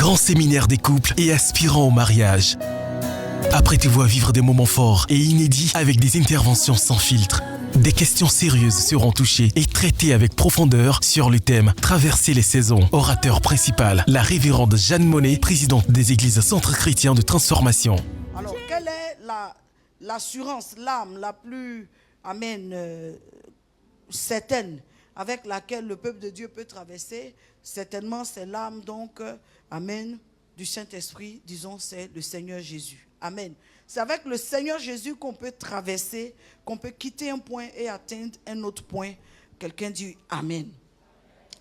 grand séminaire des couples et aspirants au mariage. Apprêtez-vous à vivre des moments forts et inédits avec des interventions sans filtre. Des questions sérieuses seront touchées et traitées avec profondeur sur le thème « Traverser les saisons ». Orateur principal, la révérende Jeanne Monnet, présidente des églises Centre chrétien de transformation. Alors, quelle est l'assurance, l'âme la plus, certaine avec laquelle le peuple de Dieu peut traverser? Certainement, c'est l'âme, donc, du Saint-Esprit, disons, c'est le Seigneur Jésus. Amen. C'est avec le Seigneur Jésus qu'on peut traverser, qu'on peut quitter un point et atteindre un autre point. Quelqu'un dit Amen.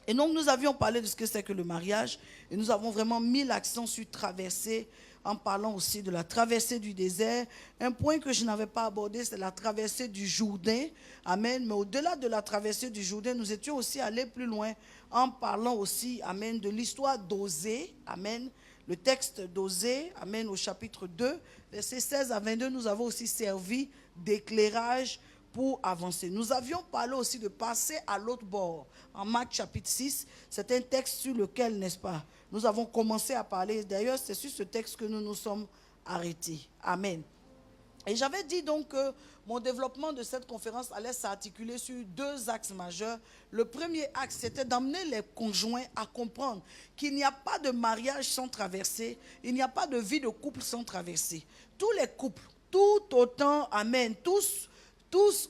Et donc, nous avions parlé de ce que c'est que le mariage, et nous avons vraiment mis l'accent sur traverser, en parlant aussi de la traversée du désert. Un point que je n'avais pas abordé, c'est la traversée du Jourdain. Amen. Mais au-delà de la traversée du Jourdain, nous étions aussi allés plus loin en parlant aussi, amen, de l'histoire d'Osée. Amen. Le texte d'Osée, amen, au chapitre 2, versets 16 à 22, nous avons aussi servi d'éclairage pour avancer. Nous avions parlé aussi de passer à l'autre bord. En Marc chapitre 6, c'est un texte sur lequel, n'est-ce pas, nous avons commencé à parler. D'ailleurs, c'est sur ce texte que nous nous sommes arrêtés. Amen. Et j'avais dit donc que mon développement de cette conférence allait s'articuler sur deux axes majeurs. Le premier axe, c'était d'amener les conjoints à comprendre qu'il n'y a pas de mariage sans traversée, il n'y a pas de vie de couple sans traversée. Tous les couples, tout autant, amen, tous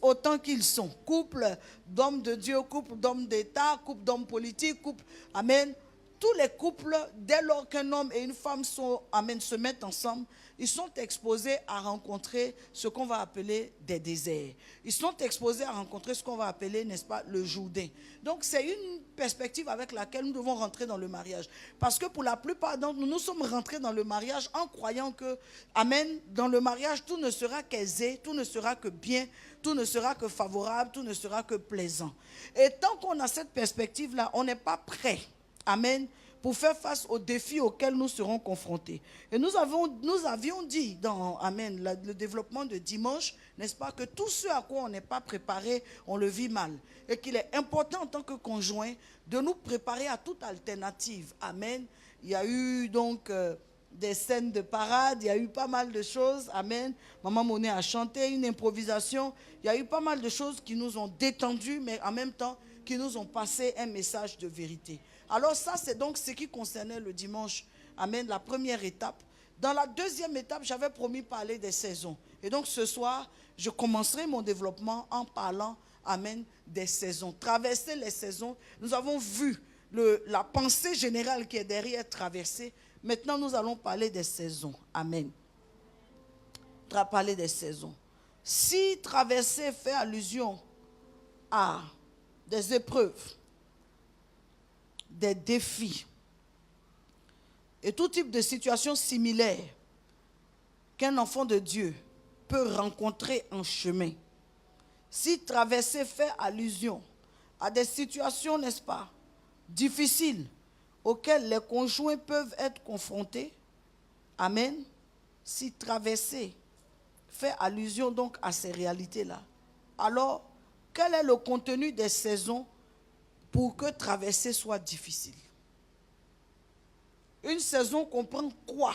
autant qu'ils sont, couple d'hommes de Dieu, couple d'hommes d'État, couple d'hommes politiques, couple, amen. Tous les couples, dès lors qu'un homme et une femme se mettent ensemble, ils sont exposés à rencontrer ce qu'on va appeler des déserts. Ils sont exposés à rencontrer ce qu'on va appeler, n'est-ce pas, le Jourdain. Donc, c'est une perspective avec laquelle nous devons rentrer dans le mariage. Parce que pour la plupart d'entre nous, nous sommes rentrés dans le mariage en croyant que, amen, dans le mariage, tout ne sera qu'aisé, tout ne sera que bien, tout ne sera que favorable, tout ne sera que plaisant. Et tant qu'on a cette perspective-là, on n'est pas prêt. Amen. Pour faire face aux défis auxquels nous serons confrontés. Et nous avions dit dans le développement de dimanche, n'est-ce pas, que tout ce à quoi on n'est pas préparé, on le vit mal. Et qu'il est important en tant que conjoint de nous préparer à toute alternative. Amen. Il y a eu donc des scènes de parade, il y a eu pas mal de choses. Amen. Maman Monet a chanté une improvisation. Il y a eu pas mal de choses qui nous ont détendus, mais en même temps qui nous ont passé un message de vérité. Alors ça, c'est donc ce qui concernait le dimanche, amen, la première étape. Dans la deuxième étape, j'avais promis parler des saisons. Et donc ce soir, je commencerai mon développement en parlant, amen, des saisons. Traverser les saisons. Nous avons vu la pensée générale qui est derrière traverser. Maintenant, nous allons parler des saisons. Amen. Parler des saisons. Si traverser fait allusion à des épreuves, des défis et tout type de situations similaires qu'un enfant de Dieu peut rencontrer en chemin. Si traverser fait allusion à des situations, n'est-ce pas, difficiles auxquelles les conjoints peuvent être confrontés, amen. Si traverser fait allusion donc à ces réalités-là, alors quel est le contenu des saisons pour que traverser soit difficile? Une saison comprend quoi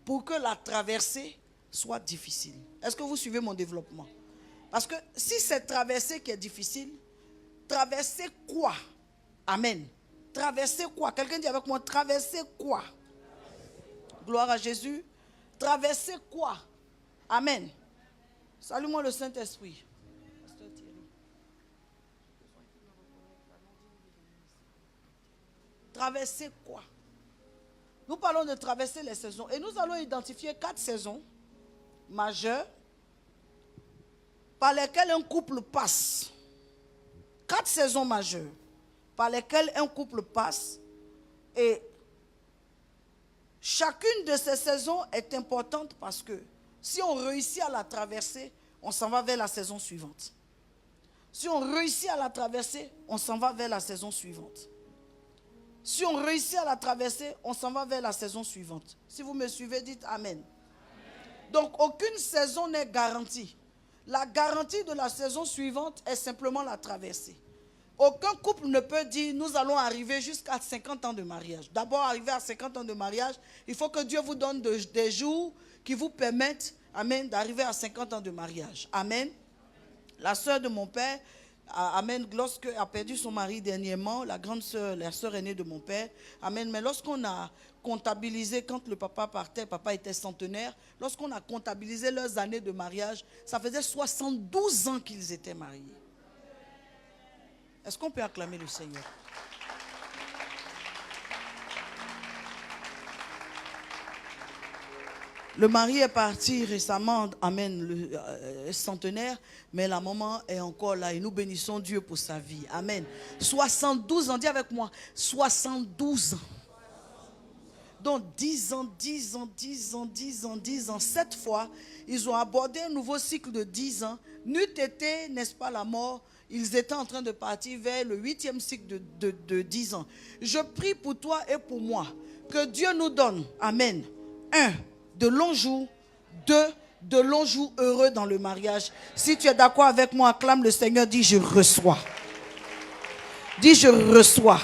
pour que la traversée soit difficile? Est-ce que vous suivez mon développement? Parce que si c'est traverser qui est difficile, traverser quoi? Amen. Traverser quoi? Quelqu'un dit avec moi, traverser quoi? Gloire à Jésus. Traverser quoi? Amen. Salue-moi le Saint-Esprit. Traverser quoi? Nous parlons de traverser les saisons. Et nous allons identifier 4 saisons majeures par lesquelles un couple passe. 4 saisons majeures par lesquelles un couple passe. Et chacune de ces saisons est importante parce que si on réussit à la traverser, on s'en va vers la saison suivante. Si on réussit à la traverser, on s'en va vers la saison suivante. Si on réussit à la traverser, on s'en va vers la saison suivante. Si vous me suivez, dites Amen. Donc, aucune saison n'est garantie. La garantie de la saison suivante est simplement la traversée. Aucun couple ne peut dire, nous allons arriver jusqu'à 50 ans de mariage. D'abord, arriver à 50 ans de mariage, il faut que Dieu vous donne des jours qui vous permettent, amen, d'arriver à 50 ans de mariage. Amen. La sœur de mon père, amen, lorsqu'elle a perdu son mari dernièrement, la grande sœur, la sœur aînée de mon père, amen, mais lorsqu'on a comptabilisé, quand le papa partait, papa était centenaire, lorsqu'on a comptabilisé leurs années de mariage, ça faisait 72 ans qu'ils étaient mariés. Est-ce qu'on peut acclamer le Seigneur? Le mari est parti récemment, amen, le centenaire, mais la maman est encore là et nous bénissons Dieu pour sa vie. Amen. 72 ans, dis avec moi, 72 ans. Donc 10 ans, 10 ans, 10 ans, 10 ans, 10 ans. 7 fois, ils ont abordé un nouveau cycle de 10 ans. N'eût été, n'est-ce pas, la mort, ils étaient en train de partir vers le 8e cycle de 10 ans. Je prie pour toi et pour moi que Dieu nous donne, amen, 1, de longs jours, 2, de longs jours heureux dans le mariage. Si tu es d'accord avec moi, acclame le Seigneur, dis je reçois. Dis je reçois.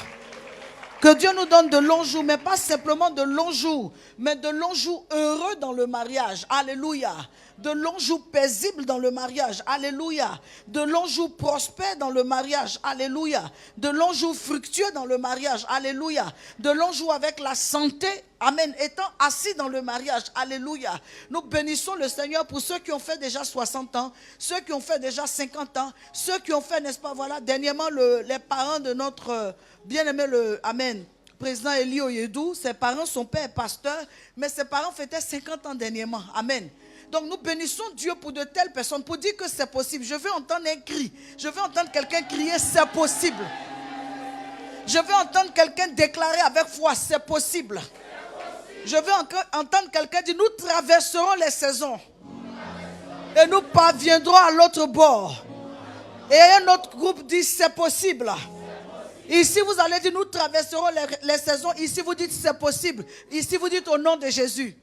Que Dieu nous donne de longs jours, mais pas simplement de longs jours, mais de longs jours heureux dans le mariage. Alléluia. De longs jours paisibles dans le mariage. Alléluia. De longs jours prospères dans le mariage. Alléluia. De longs jours fructueux dans le mariage. Alléluia. De longs jours avec la santé. Amen. Étant assis dans le mariage. Alléluia. Nous bénissons le Seigneur pour ceux qui ont fait déjà 60 ans, ceux qui ont fait déjà 50 ans, ceux qui ont fait, n'est-ce pas, voilà, dernièrement les parents de notre bien-aimé, amen, président Eli Oyedou, ses parents, son père est pasteur, mais ses parents fêtaient 50 ans dernièrement. Amen. Donc nous bénissons Dieu pour de telles personnes, pour dire que c'est possible. Je veux entendre un cri. Je veux entendre quelqu'un crier, c'est possible. Je veux entendre quelqu'un déclarer avec foi, c'est possible. Je veux entendre quelqu'un dire, nous traverserons les saisons. Et nous parviendrons à l'autre bord. Et un autre groupe dit, c'est possible. Ici, vous allez dire, nous traverserons les saisons. Ici, vous dites, c'est possible. Ici, vous dites, au nom de Jésus.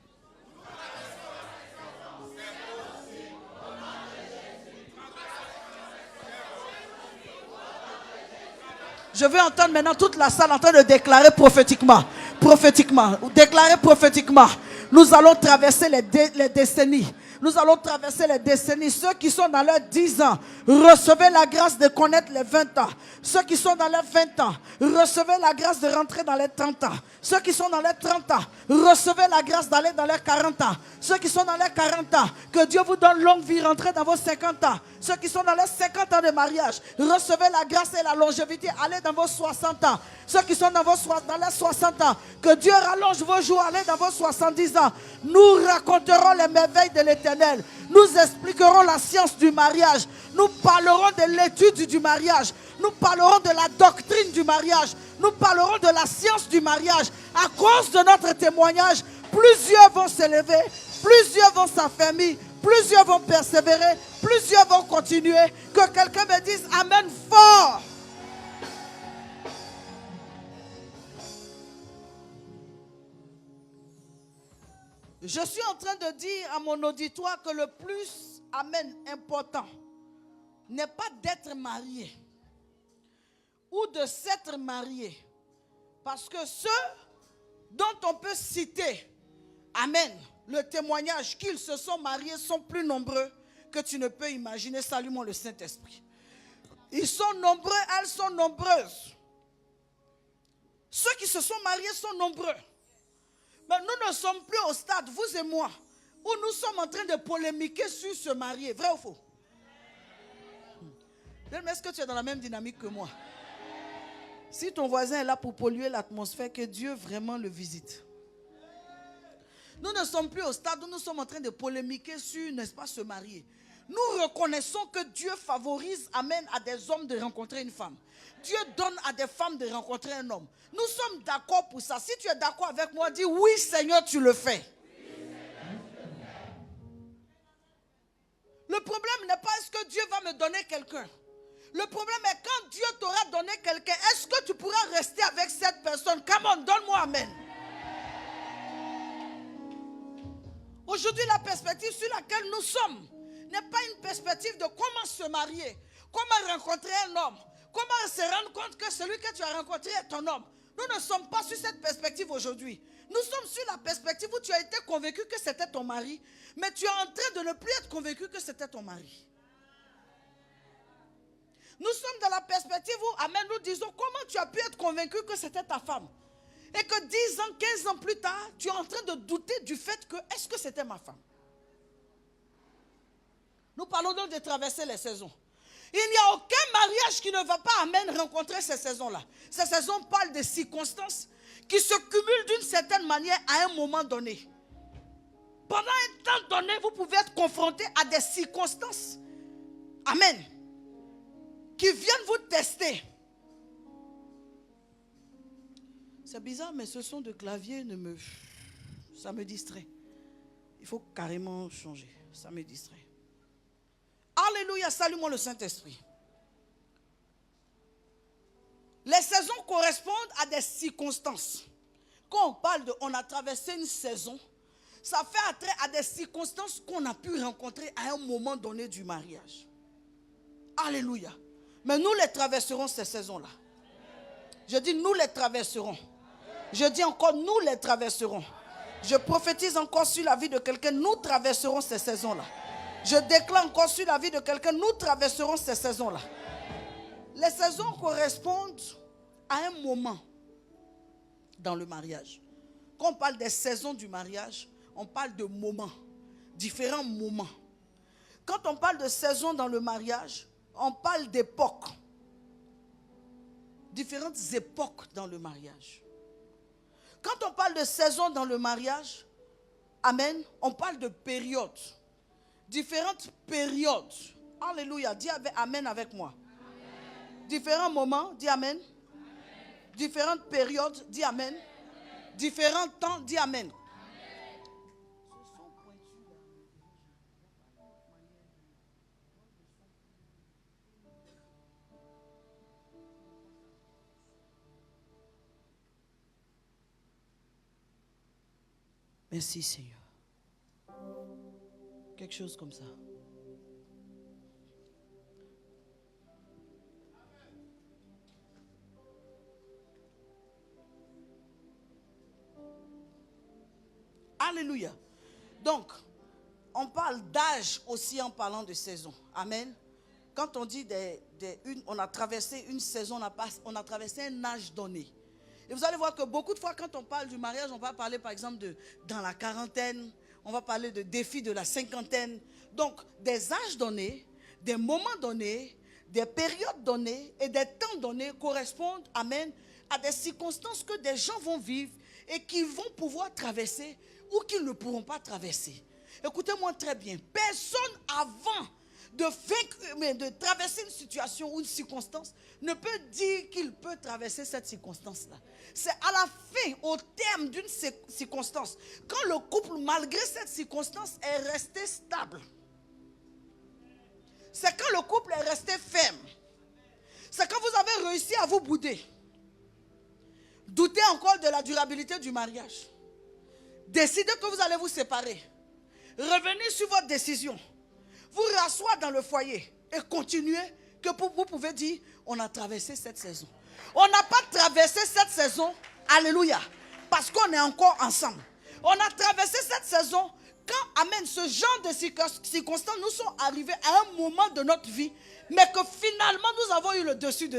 Je veux entendre maintenant toute la salle en train de déclarer prophétiquement. Prophétiquement. Déclarer prophétiquement. Nous allons traverser les décennies. Nous allons traverser les décennies. Ceux qui sont dans leurs 10 ans, recevez la grâce de connaître les 20 ans. Ceux qui sont dans leurs 20 ans, recevez la grâce de rentrer dans les 30 ans. Ceux qui sont dans les 30 ans, recevez la grâce d'aller dans les 40 ans. Ceux qui sont dans les 40 ans, que Dieu vous donne longue vie, rentrez dans vos 50 ans. Ceux qui sont dans les 50 ans de mariage, recevez la grâce et la longévité, allez dans vos 60 ans. Ceux qui sont dans les 60 ans, que Dieu rallonge vos jours, allez dans vos 70 ans. Nous raconterons les merveilles de l'Éternel. Nous expliquerons la science du mariage. Nous parlerons de l'étude du mariage. Nous parlerons de la doctrine du mariage. Nous parlerons de la science du mariage. À cause de notre témoignage, plusieurs vont s'élever, plusieurs vont s'affermir, plusieurs vont persévérer, plusieurs vont continuer. Que quelqu'un me dise Amen fort. Je suis en train de dire à mon auditoire que le plus, amen, important n'est pas d'être marié ou de s'être marié. Parce que ceux dont on peut citer, amen, le témoignage qu'ils se sont mariés sont plus nombreux que tu ne peux imaginer. Salue-moi le Saint-Esprit. Ils sont nombreux, elles sont nombreuses. Ceux qui se sont mariés sont nombreux. Mais nous ne sommes plus au stade, vous et moi, où nous sommes en train de polémiquer sur se marier. Vrai ou faux? Est-ce que tu es dans la même dynamique que moi? Si ton voisin est là pour polluer l'atmosphère, que Dieu vraiment le visite. Nous ne sommes plus au stade où nous sommes en train de polémiquer sur, n'est-ce pas, se marier. Nous reconnaissons que Dieu favorise, amène à des hommes de rencontrer une femme. Dieu donne à des femmes de rencontrer un homme. Nous sommes d'accord pour ça. Si tu es d'accord avec moi, dis oui Seigneur, tu le fais. Le problème n'est pas est-ce que Dieu va me donner quelqu'un. Le problème est quand Dieu t'aura donné quelqu'un, est-ce que tu pourras rester avec cette personne? Come on, donne-moi amen. Aujourd'hui, la perspective sur laquelle nous sommes n'est pas une perspective de comment se marier, comment rencontrer un homme, Comment se rendre compte que celui que tu as rencontré est ton homme? Nous ne sommes pas sur cette perspective aujourd'hui. Nous sommes sur la perspective où tu as été convaincu que c'était ton mari, mais tu es en train de ne plus être convaincu que c'était ton mari. Nous sommes dans la perspective où, amen, nous disons comment tu as pu être convaincu que c'était ta femme. Et que 10 ans, 15 ans plus tard, tu es en train de douter du fait que est-ce que c'était ma femme? Nous parlons donc de traverser les saisons. Il n'y a aucun mariage qui ne va pas, amen, rencontrer ces saisons-là. Ces saisons parlent de circonstances qui se cumulent d'une certaine manière à un moment donné. Pendant un temps donné, vous pouvez être confronté à des circonstances, amen, qui viennent vous tester. C'est bizarre, mais ce son de clavier ça me distrait. Il faut carrément changer. Ça me distrait. Alléluia, salue-moi le Saint-Esprit. Les saisons correspondent à des circonstances. Quand on parle de on a traversé une saison, ça fait attrait à des circonstances qu'on a pu rencontrer à un moment donné du mariage. Alléluia. Mais nous les traverserons ces saisons-là. Je dis nous les traverserons. Je dis encore nous les traverserons. Je prophétise encore sur la vie de quelqu'un, nous traverserons ces saisons-là. Je déclare encore sur la vie de quelqu'un, nous traverserons ces saisons-là. Les saisons correspondent à un moment dans le mariage. Quand on parle des saisons du mariage, on parle de moments, différents moments. Quand on parle de saisons dans le mariage, on parle d'époques. Différentes époques dans le mariage. Quand on parle de saisons dans le mariage, amen, on parle de périodes. Différentes périodes. Alléluia. Dis amen avec moi. Amen. Différents moments. Dis amen. Amen. Différentes périodes. Dis amen. Amen. Différents temps. Dis amen. Amen. Merci Seigneur. Quelque chose comme ça. Alléluia. Donc, on parle d'âge aussi en parlant de saison. Amen. Quand on dit on a traversé une saison, on a traversé un âge donné. Et vous allez voir que beaucoup de fois, quand on parle du mariage, on va parler par exemple dans la quarantaine. On va parler de défis de la cinquantaine. Donc, des âges donnés, des moments donnés, des périodes données et des temps donnés correspondent, amen, à des circonstances que des gens vont vivre et qu'ils vont pouvoir traverser ou qu'ils ne pourront pas traverser. Écoutez-moi très bien. Personne avant de traverser une situation ou une circonstance ne peut dire qu'il peut traverser cette circonstance-là. C'est à la fin, au terme d'une circonstance, quand le couple, malgré cette circonstance, est resté stable. C'est quand le couple est resté ferme. C'est quand vous avez réussi à vous bouder. Doutez encore de la durabilité du mariage. Décidez que vous allez vous séparer. Revenez sur votre décision. Vous rasseoir dans le foyer et continuez que vous pouvez dire, on a traversé cette saison. On n'a pas traversé cette saison, alléluia, parce qu'on est encore ensemble. On a traversé cette saison quand, amen, ce genre de circonstances nous sont arrivées à un moment de notre vie, mais que finalement nous avons eu le dessus.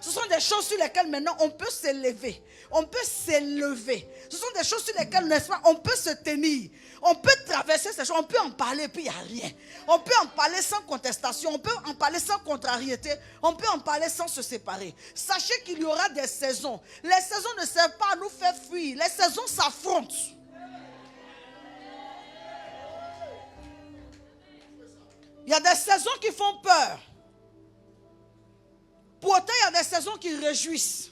Ce sont des choses sur lesquelles maintenant on peut s'élever. On peut s'élever. Ce sont des choses sur lesquelles, n'est-ce pas, on peut se tenir. On peut traverser ces choses. On peut en parler et puis il n'y a rien. On peut en parler sans contestation. On peut en parler sans contrariété. On peut en parler sans se séparer. Sachez qu'il y aura des saisons. Les saisons ne servent pas à nous faire fuir. Les saisons s'affrontent. Il y a des saisons qui font peur. Pourtant, il y a des saisons qui réjouissent.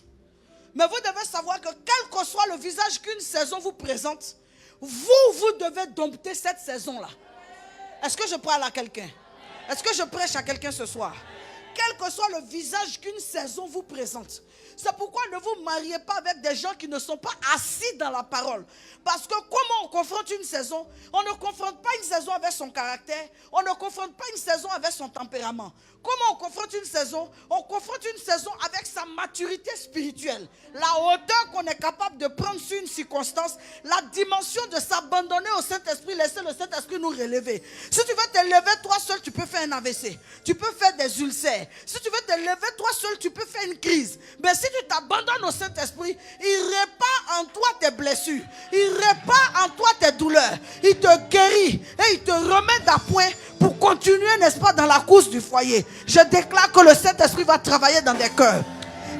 Mais vous devez savoir que quel que soit le visage qu'une saison vous présente, vous devez dompter cette saison-là. Est-ce que je parle à quelqu'un? Est-ce que je prêche à quelqu'un ce soir? quel que soit le visage qu'une saison vous présente. C'est pourquoi ne vous mariez pas avec des gens qui ne sont pas assis dans la parole. Parce que comment on confronte une saison? On ne confronte pas une saison avec son caractère. On ne confronte pas une saison avec son tempérament. Comment on confronte une saison? On confronte une saison avec sa maturité spirituelle. La hauteur qu'on est capable de prendre sur une circonstance. La dimension de s'abandonner au Saint-Esprit. Laisser le Saint-Esprit nous relever. Si tu veux te lever toi seul, tu peux faire un AVC. Tu peux faire des ulcères. Si tu veux te lever toi seul, tu peux faire une crise. Mais si tu t'abandonnes au Saint-Esprit, il répare en toi tes blessures. Il répare en toi tes douleurs. Il te guérit et il te remet d'appoint pour continuer, n'est-ce pas, dans la course du foyer. Je déclare que le Saint-Esprit va travailler dans des cœurs.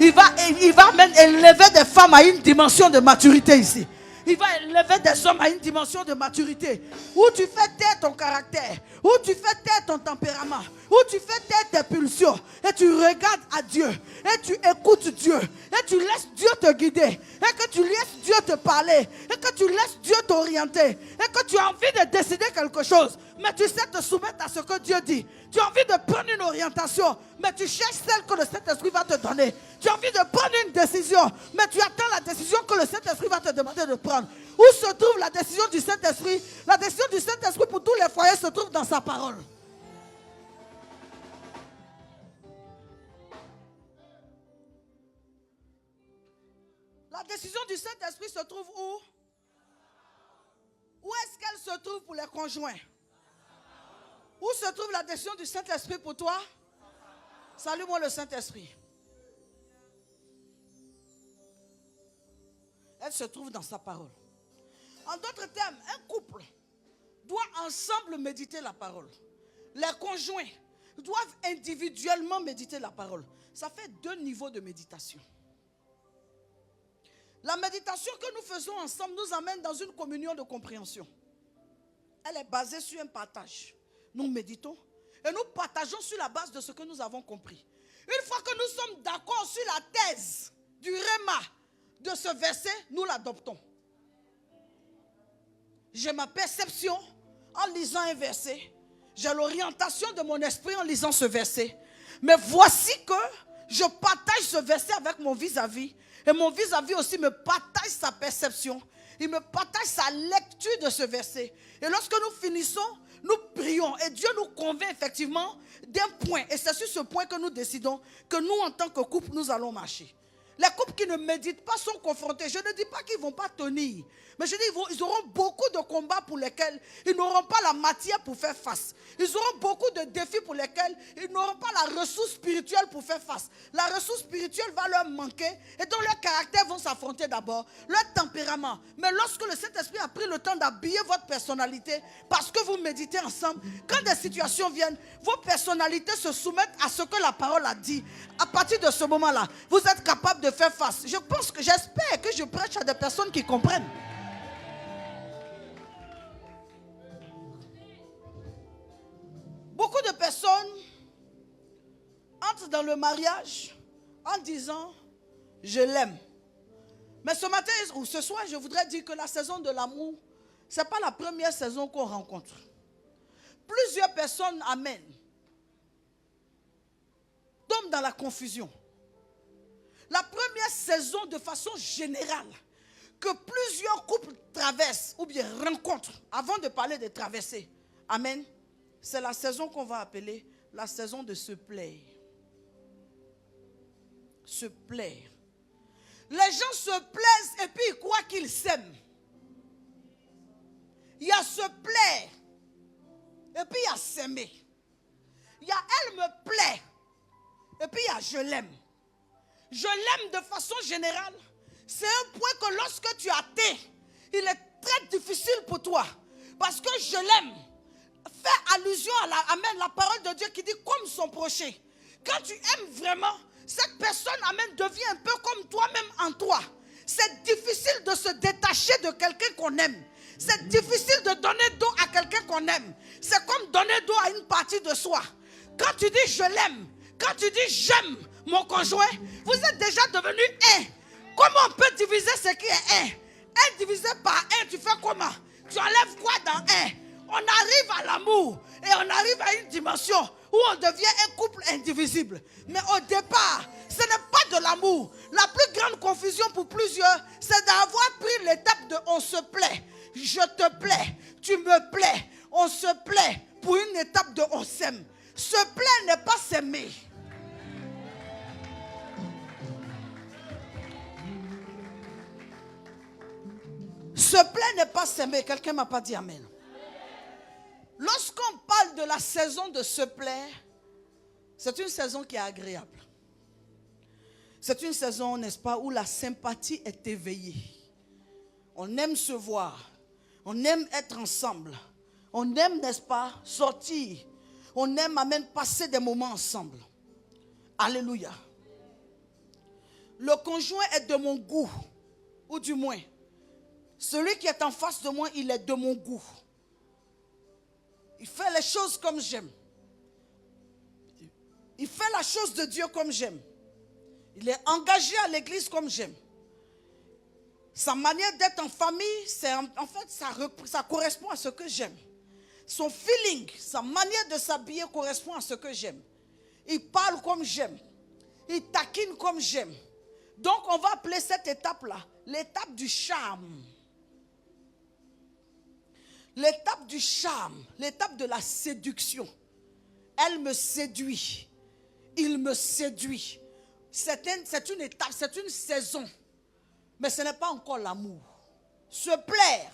Il va même élever des femmes à une dimension de maturité ici. Il va élever des hommes à une dimension de maturité. Où tu fais taire ton caractère. Où tu fais taire ton tempérament. Où tu fais taire tes pulsions. Et tu regardes à Dieu. Et tu écoutes Dieu. Et tu laisses Dieu te guider. Et que tu laisses Dieu te parler. Et que tu laisses Dieu t'orienter. Et que tu as envie de décider quelque chose. Mais tu sais te soumettre à ce que Dieu dit. Tu as envie de prendre une orientation. Mais tu cherches celle que le Saint-Esprit va te donner. Tu as envie de prendre une décision. Mais tu attends la décision que le Saint-Esprit va te demander de prendre. Où se trouve la décision du Saint-Esprit? La décision du Saint-Esprit pour tous les foyers se trouve dans sa parole. La décision du Saint-Esprit se trouve où? Où est-ce qu'elle se trouve pour les conjoints? Où se trouve la décision du Saint-Esprit pour toi? Salue-moi le Saint-Esprit. Elle se trouve dans sa parole. En d'autres termes, un couple doit ensemble méditer la parole. Les conjoints doivent individuellement méditer la parole. Ça fait 2 niveaux de méditation. La méditation que nous faisons ensemble nous amène dans une communion de compréhension. Elle est basée sur un partage. Nous méditons et nous partageons sur la base de ce que nous avons compris. Une fois que nous sommes d'accord sur la thèse du réma de ce verset, nous l'adoptons. J'ai ma perception en lisant un verset. J'ai l'orientation de mon esprit en lisant ce verset. Mais voici que je partage ce verset avec mon vis-à-vis. Et mon vis-à-vis aussi me partage sa perception. Il me partage sa lecture de ce verset. Et lorsque nous finissons, nous prions. Et Dieu nous convainc effectivement d'un point. Et c'est sur ce point que nous décidons que nous, en tant que couple, nous allons marcher. Les couples qui ne méditent pas sont confrontés. Je ne dis pas qu'ils ne vont pas tenir. Mais je dis ils auront beaucoup de combats pour lesquels ils n'auront pas la matière pour faire face. Ils auront beaucoup de défis pour lesquels ils n'auront pas la ressource spirituelle pour faire face. La ressource spirituelle va leur manquer et donc leurs caractères vont s'affronter d'abord. Leur tempérament. Mais lorsque le Saint-Esprit a pris le temps d'habiller votre personnalité parce que vous méditez ensemble, quand des situations viennent, vos personnalités se soumettent à ce que la parole a dit. À partir de ce moment-là, vous êtes capable de faire face. J'espère que je prêche à des personnes qui comprennent. Beaucoup de personnes entrent dans le mariage en disant « je l'aime ». Mais ce matin ou ce soir, je voudrais dire que la saison de l'amour, ce n'est pas la première saison qu'on rencontre. Plusieurs personnes amènent, tombent dans la confusion. La première saison de façon générale que plusieurs couples traversent ou bien rencontrent, avant de parler de traverser, amen, c'est la saison qu'on va appeler la saison de se plaire. Se plaire. Les gens se plaisent et puis ils croient qu'ils s'aiment. Il y a se plaire et puis il y a s'aimer. Il y a elle me plaît et puis il y a je l'aime. Je l'aime de façon générale. C'est un point que lorsque tu as atteint, il est très difficile pour toi. Parce que je l'aime. Fais allusion à la parole de Dieu qui dit comme son prochain. Quand tu aimes vraiment, cette personne devient un peu comme toi-même en toi. C'est difficile de se détacher de quelqu'un qu'on aime. C'est difficile de donner dos à quelqu'un qu'on aime. C'est comme donner dos à une partie de soi. Quand tu dis je l'aime, quand tu dis j'aime mon conjoint, vous êtes déjà devenus un. Comment on peut diviser ce qui est un? Un divisé par un, tu fais comment? Tu enlèves quoi dans un? On arrive à l'amour et on arrive à une dimension où on devient un couple indivisible. Mais au départ, ce n'est pas de l'amour. La plus grande confusion pour plusieurs, c'est d'avoir pris l'étape de on se plaît. Je te plais, tu me plais, on se plaît pour une étape de on s'aime. Se plaire n'est pas s'aimer. Se plaire n'est pas s'aimer. Quelqu'un ne m'a pas dit amen. Lorsqu'on parle de la saison de se plaire, c'est une saison qui est agréable. C'est une saison, n'est-ce pas, où la sympathie est éveillée. On aime se voir. On aime être ensemble. On aime, n'est-ce pas, sortir. On aime, amen, passer des moments ensemble. Alléluia. Le conjoint est de mon goût. Ou du moins, celui qui est en face de moi, il est de mon goût. Il fait les choses comme j'aime. Il fait la chose de Dieu comme j'aime. Il est engagé à l'église comme j'aime. Sa manière d'être en famille, en fait, ça correspond à ce que j'aime. Son feeling, sa manière de s'habiller correspond à ce que j'aime. Il parle comme j'aime. Il taquine comme j'aime. Donc, on va appeler cette étape-là l'étape du charme. L'étape du charme, l'étape de la séduction. Elle me séduit. Il me séduit. C'est une étape, c'est une saison. Mais ce n'est pas encore l'amour. Se plaire,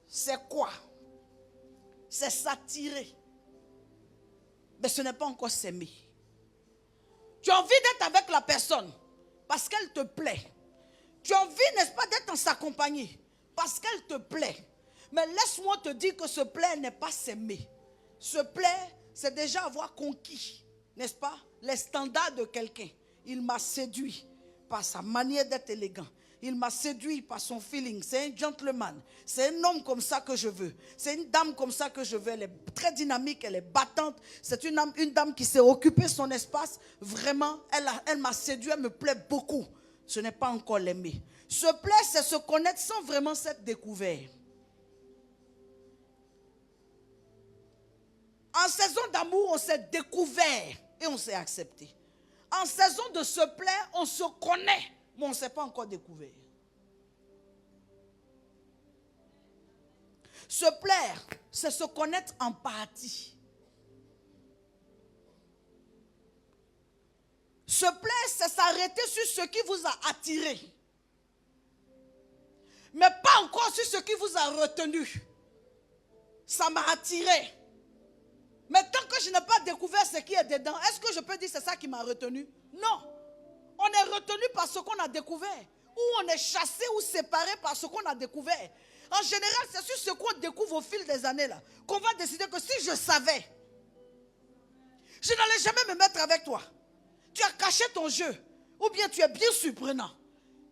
c'est quoi? C'est s'attirer. Mais ce n'est pas encore s'aimer. Tu as envie d'être avec la personne parce qu'elle te plaît. Tu as envie, n'est-ce pas, d'être en sa compagnie parce qu'elle te plaît. Mais laisse-moi te dire que se plaire n'est pas s'aimer. Se plaire, c'est déjà avoir conquis, n'est-ce pas, les standards de quelqu'un. Il m'a séduit par sa manière d'être élégant. Il m'a séduit par son feeling. C'est un gentleman. C'est un homme comme ça que je veux. C'est une dame comme ça que je veux. Elle est très dynamique, elle est battante. C'est une dame qui sait occuper son espace. Vraiment, elle m'a séduit, elle me plaît beaucoup. Ce n'est pas encore l'aimer. Se plaire, c'est se connaître sans vraiment s'être découvert. En saison d'amour, on s'est découvert et on s'est accepté. En saison de se plaire, on se connaît, mais on ne s'est pas encore découvert. Se plaire, c'est se connaître en partie. Se plaire, c'est s'arrêter sur ce qui vous a attiré. Mais pas encore sur ce qui vous a retenu. Ça m'a attiré. Mais tant que je n'ai pas découvert ce qui est dedans, est-ce que je peux dire que c'est ça qui m'a retenu? Non. On est retenu par ce qu'on a découvert. Ou on est chassé ou séparé par ce qu'on a découvert. En général, c'est sur ce qu'on découvre au fil des années là qu'on va décider que si je savais, je n'allais jamais me mettre avec toi. Tu as caché ton jeu. Ou bien tu es bien surprenant.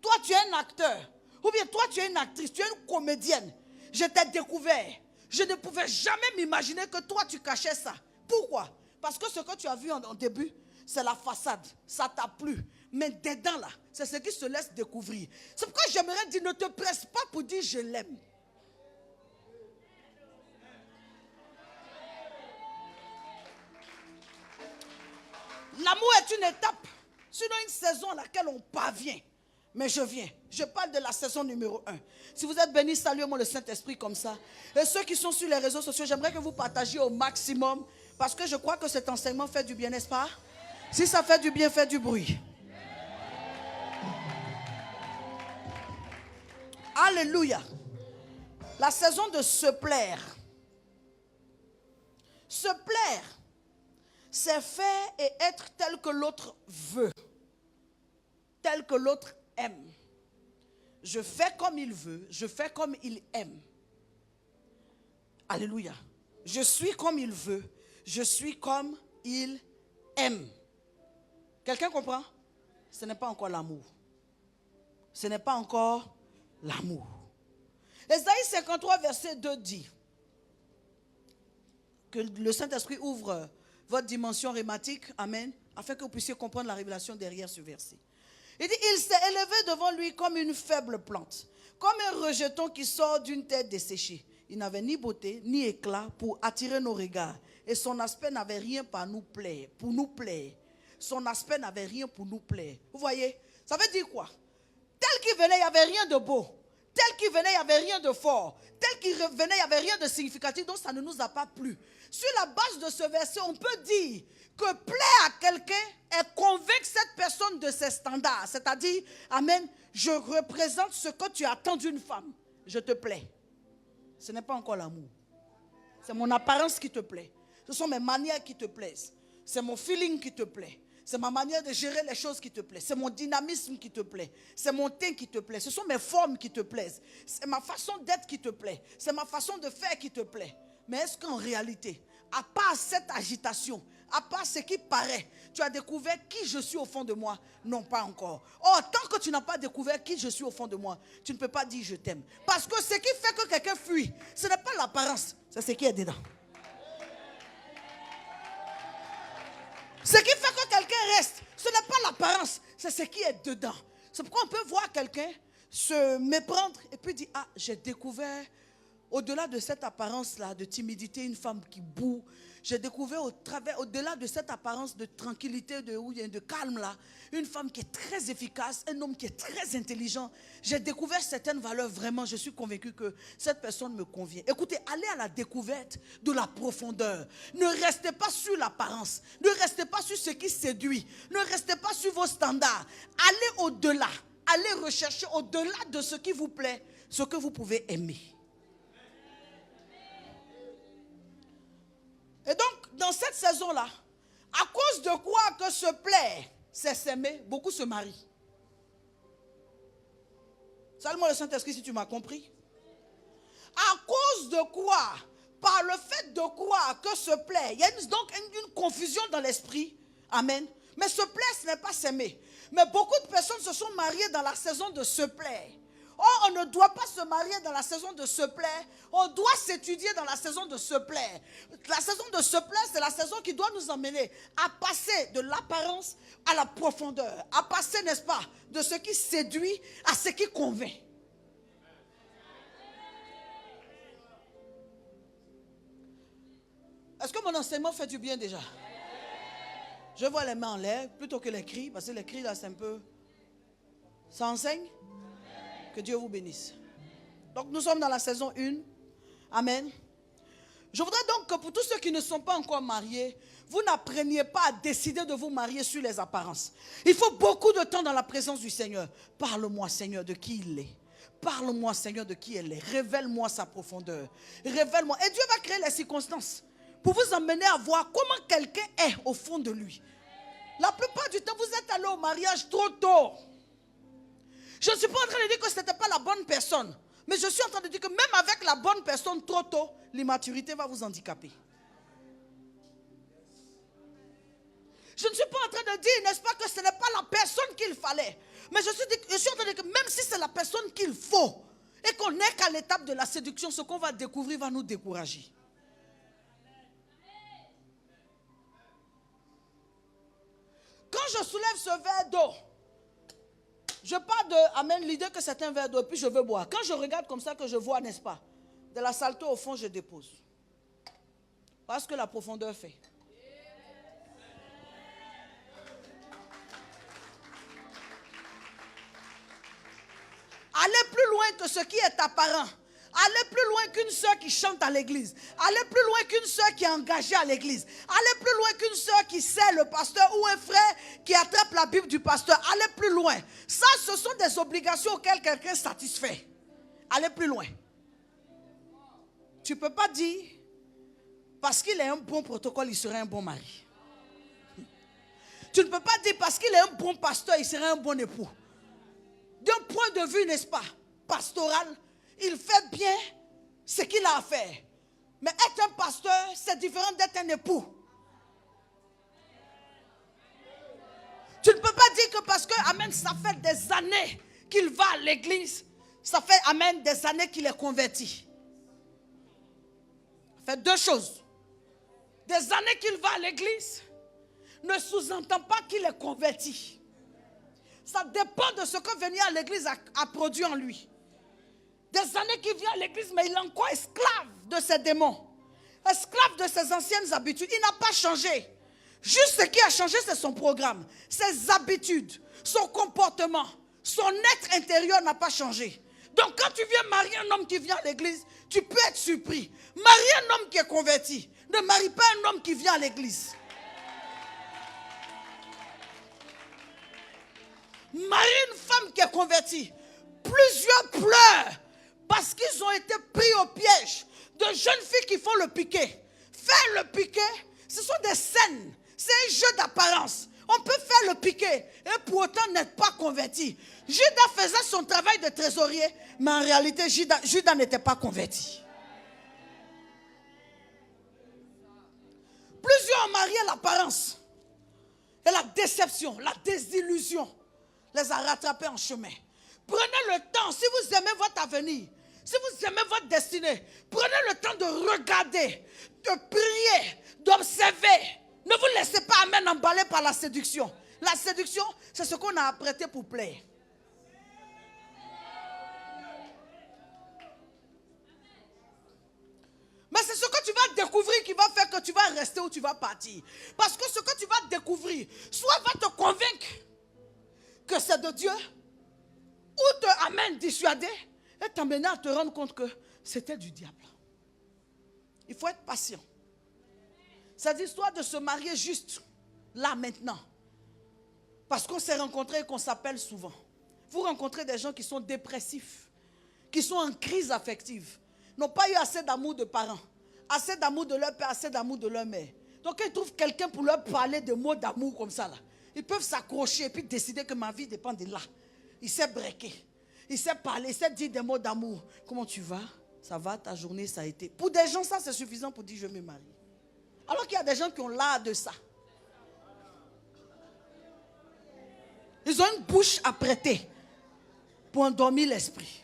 Toi, tu es un acteur. Ou bien toi, tu es une actrice. Tu es une comédienne. Je t'ai découvert. Je ne pouvais jamais m'imaginer que toi, tu cachais ça. Pourquoi? Parce que ce que tu as vu en début, c'est la façade. Ça t'a plu. Mais dedans, là, c'est ce qui se laisse découvrir. C'est pourquoi j'aimerais dire, ne te presse pas pour dire je l'aime. L'amour est une étape, sinon une saison à laquelle on parvient. Mais je viens. Je parle de la saison numéro 1. Si vous êtes bénis, saluez-moi le Saint-Esprit comme ça. Et ceux qui sont sur les réseaux sociaux, j'aimerais que vous partagiez au maximum. Parce que je crois que cet enseignement fait du bien, n'est-ce pas? Si ça fait du bien, faites du bruit. Alléluia. La saison de se plaire. Se plaire, c'est faire et être tel que l'autre veut. Tel que l'autre aime. Je fais comme il veut, je fais comme il aime. Alléluia. Je suis comme il veut, je suis comme il aime. Quelqu'un comprend? Ce n'est pas encore l'amour. Ce n'est pas encore l'amour. Ésaïe 53, verset 2 dit que le Saint-Esprit ouvre votre dimension rhématique, amen, afin que vous puissiez comprendre la révélation derrière ce verset. Il dit, il s'est élevé devant lui comme une faible plante, comme un rejeton qui sort d'une terre desséchée. Il n'avait ni beauté, ni éclat pour attirer nos regards. Et son aspect n'avait rien pour nous plaire. Son aspect n'avait rien pour nous plaire. Vous voyez? Ça veut dire quoi? Tel qu'il venait, il n'y avait rien de beau. Tel qu'il venait, il n'y avait rien de fort. Tel qu'il venait, il n'y avait rien de significatif. Donc ça ne nous a pas plu. Sur la base de ce verset, on peut dire que plaire à quelqu'un est convaincre cette personne de ses standards. C'est-à-dire, amen, je représente ce que tu attends d'une femme. Je te plais. Ce n'est pas encore l'amour. C'est mon apparence qui te plaît. Ce sont mes manières qui te plaisent. C'est mon feeling qui te plaît. C'est ma manière de gérer les choses qui te plaît. C'est mon dynamisme qui te plaît. C'est mon teint qui te plaît. Ce sont mes formes qui te plaisent. C'est ma façon d'être qui te plaît. C'est ma façon de faire qui te plaît. Mais est-ce qu'en réalité, à part cette agitation, à part ce qui paraît, tu as découvert qui je suis au fond de moi? Non, pas encore. Or, tant que tu n'as pas découvert qui je suis au fond de moi, tu ne peux pas dire je t'aime. Parce que ce qui fait que quelqu'un fuit, ce n'est pas l'apparence, c'est ce qui est dedans. Ce qui fait que quelqu'un reste, ce n'est pas l'apparence, c'est ce qui est dedans. C'est pourquoi on peut voir quelqu'un se méprendre et puis dire, ah, j'ai découvert, au-delà de cette apparence-là de timidité, une femme qui boue. J'ai découvert au-delà de cette apparence de tranquillité, de calme-là, une femme qui est très efficace, un homme qui est très intelligent. J'ai découvert certaines valeurs, vraiment, je suis convaincu que cette personne me convient. Écoutez, allez à la découverte de la profondeur. Ne restez pas sur l'apparence. Ne restez pas sur ce qui séduit. Ne restez pas sur vos standards. Allez au-delà. Allez rechercher au-delà de ce qui vous plaît, ce que vous pouvez aimer. Et donc, dans cette saison-là, à cause de quoi que se plaire, c'est s'aimer, beaucoup se marient. Salue-moi le Saint-Esprit si tu m'as compris. À cause de quoi? Par le fait de croire que se plaire, il y a donc une confusion dans l'esprit. Amen. Mais se plaire, ce n'est pas s'aimer. Mais beaucoup de personnes se sont mariées dans la saison de se plaire. Or, on ne doit pas se marier dans la saison de se plaire. On doit s'étudier dans la saison de se plaire. La saison de se plaire, c'est la saison qui doit nous emmener à passer de l'apparence à la profondeur. À passer, n'est-ce pas, de ce qui séduit à ce qui convainc. Est-ce que mon enseignement fait du bien déjà? Je vois les mains en l'air plutôt que les cris, parce que les cris là, c'est un peu... Ça enseigne? Que Dieu vous bénisse. Donc nous sommes dans la saison 1. Amen. Je voudrais donc que pour tous ceux qui ne sont pas encore mariés, vous n'appreniez pas à décider de vous marier sur les apparences. Il faut beaucoup de temps dans la présence du Seigneur. Parle-moi, Seigneur, de qui il est. Parle-moi, Seigneur, de qui elle est. Révèle-moi sa profondeur. Révèle-moi. Et Dieu va créer les circonstances pour vous emmener à voir comment quelqu'un est au fond de lui. La plupart du temps, vous êtes allé au mariage trop tôt. Je ne suis pas en train de dire que ce n'était pas la bonne personne. Mais je suis en train de dire que même avec la bonne personne trop tôt, l'immaturité va vous handicaper. Je ne suis pas en train de dire, n'est-ce pas, que ce n'est pas la personne qu'il fallait. Mais je suis en train de dire que même si c'est la personne qu'il faut, et qu'on n'est qu'à l'étape de la séduction, ce qu'on va découvrir va nous décourager. Quand je soulève ce verre d'eau, je pars de, amen, l'idée que c'est un verre d'eau, puis je veux boire. Quand je regarde comme ça, que je vois, n'est-ce pas, de la saleté au fond, je dépose. Parce que la profondeur fait. Allez plus loin que ce qui est apparent. Allez plus loin qu'une soeur qui chante à l'église. Allez plus loin qu'une soeur qui est engagée à l'église. Allez plus loin qu'une soeur qui sert le pasteur ou un frère qui attrape la Bible du pasteur. Allez plus loin. Ça, ce sont des obligations auxquelles quelqu'un satisfait. Allez plus loin. Tu ne peux pas dire, parce qu'il est un bon protocole, il serait un bon mari. Tu ne peux pas dire, parce qu'il est un bon pasteur, il serait un bon époux. D'un point de vue, n'est-ce pas, pastoral, il fait bien ce qu'il a à faire. Mais être un pasteur, c'est différent d'être un époux. Tu ne peux pas dire que parce que, amen, ça fait des années qu'il va à l'église, ça fait, amen, des années qu'il est converti. Ça fait deux choses. Des années qu'il va à l'église ne sous-entend pas qu'il est converti. Ça dépend de ce que venir à l'église a produit en lui. Des années qu'il vient à l'église, mais il est encore esclave de ses démons. esclave de ses anciennes habitudes. Il n'a pas changé. Juste ce qui a changé, c'est son programme, ses habitudes, son comportement, son être intérieur n'a pas changé. Donc quand tu viens marier un homme qui vient à l'église, tu peux être surpris. Marie un homme qui est converti. Ne marie pas un homme qui vient à l'église. Marie une femme qui est convertie. Plusieurs pleurent parce qu'ils ont été pris au piège de jeunes filles qui font le piquet. Faire le piquet, ce sont des scènes. C'est un jeu d'apparence. On peut faire le piquet et pour autant n'être pas converti. Judas faisait son travail de trésorier, mais en réalité, Judas n'était pas converti. Plusieurs ont marié l'apparence. Et la déception, la désillusion les a rattrapés en chemin. Prenez le temps, si vous aimez votre avenir, si vous aimez votre destinée, prenez le temps de regarder, de prier, d'observer. Ne vous laissez pas emballer par la séduction. La séduction, c'est ce qu'on a apprêté pour plaire. Mais c'est ce que tu vas découvrir qui va faire que tu vas rester ou tu vas partir. Parce que ce que tu vas découvrir, soit va te convaincre que c'est de Dieu, ou te amène dissuader et t'amener à te rendre compte que c'était du diable. Il faut être patient. Cette histoire de se marier juste là maintenant, parce qu'on s'est rencontrés et qu'on s'appelle souvent. Vous rencontrez des gens qui sont dépressifs, qui sont en crise affective, n'ont pas eu assez d'amour de parents, assez d'amour de leur père, assez d'amour de leur mère. Donc ils trouvent quelqu'un pour leur parler de mots d'amour comme ça là. Ils peuvent s'accrocher et puis décider que ma vie dépend de là. Il sait breaker, il sait parler, il sait dire des mots d'amour. Comment tu vas? Ça va, ta journée, ça a été. Pour des gens, ça c'est suffisant pour dire je me marie. Alors qu'il y a des gens qui ont l'art de ça. Ils ont une bouche à prêter pour endormir l'esprit.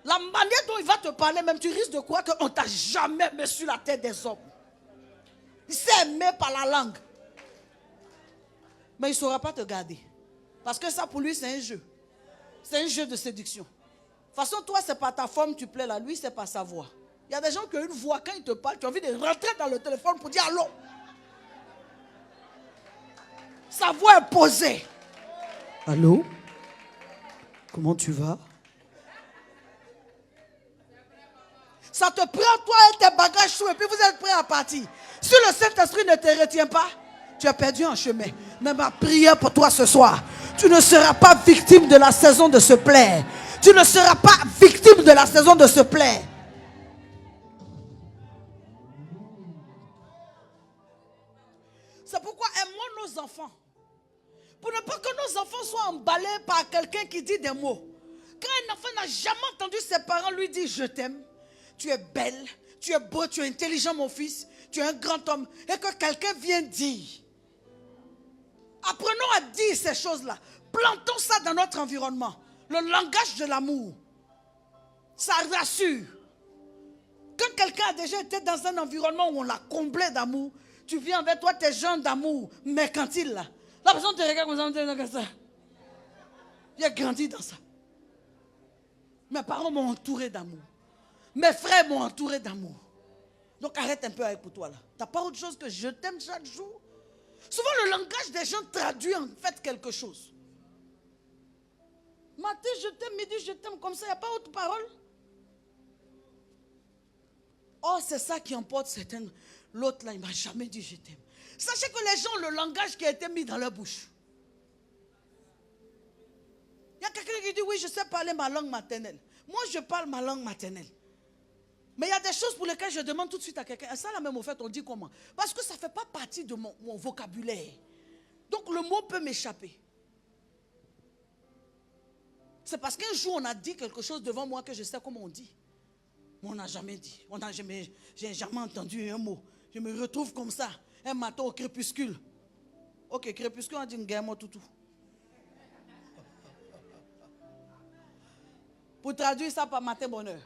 La manière dont il va te parler, même tu risques de croire qu'on ne t'a jamais mis sur la tête des hommes. Il s'est aimé par la langue. Mais il ne saura pas te garder. Parce que ça pour lui c'est un jeu. C'est un jeu de séduction. De toute façon, toi c'est pas ta forme, tu plais là. Lui c'est pas sa voix. Il y a des gens qui ont une voix, quand ils te parlent, tu as envie de rentrer dans le téléphone pour dire allô. Sa voix est posée. Allô? Comment tu vas? Ça te prend toi et tes bagages sous et puis vous êtes prêts à partir. Si le Saint-Esprit ne te retient pas, tu es perdu en chemin. Mais ma prière pour toi ce soir, tu ne seras pas victime de la saison de se plaire. Tu ne seras pas victime de la saison de se plaire. C'est pourquoi aimons nos enfants. Pour ne pas que nos enfants soient emballés par quelqu'un qui dit des mots. Quand un enfant n'a jamais entendu ses parents lui dire je t'aime, tu es belle, tu es beau, tu es intelligent mon fils, tu es un grand homme, et que quelqu'un vient dire. Apprenons à dire ces choses-là. Plantons ça dans notre environnement. Le langage de l'amour. Ça rassure. Quand quelqu'un a déjà été dans un environnement où on l'a comblé d'amour, tu viens avec toi tes gens d'amour mercantile là. La personne te regarde comme ça. J'ai grandi dans ça. Mes parents m'ont entouré d'amour. Mes frères m'ont entouré d'amour. Donc arrête un peu avec pour toi là. Tu n'as pas autre chose que je t'aime chaque jour. Souvent le langage des gens traduit en fait quelque chose. Matin je t'aime, midi je t'aime, comme ça, il n'y a pas autre parole. Oh, c'est ça qui emporte certaines. L'autre là, il ne m'a jamais dit je t'aime. Sachez que les gens ont le langage qui a été mis dans leur bouche. Il y a quelqu'un qui dit oui, je sais parler ma langue maternelle. Moi, je parle ma langue maternelle. Mais il y a des choses pour lesquelles je demande tout de suite à quelqu'un. Ça, là même, au fait, on dit comment? Parce que ça ne fait pas partie de mon vocabulaire. Donc, le mot peut m'échapper. C'est parce qu'un jour, on a dit quelque chose devant moi que je sais comment on dit. Mais on n'a jamais dit. J'ai jamais entendu un mot. Je me retrouve comme ça, un matin au crépuscule. Ok, crépuscule, on dit un toutou. Pour traduire ça par matin bonheur.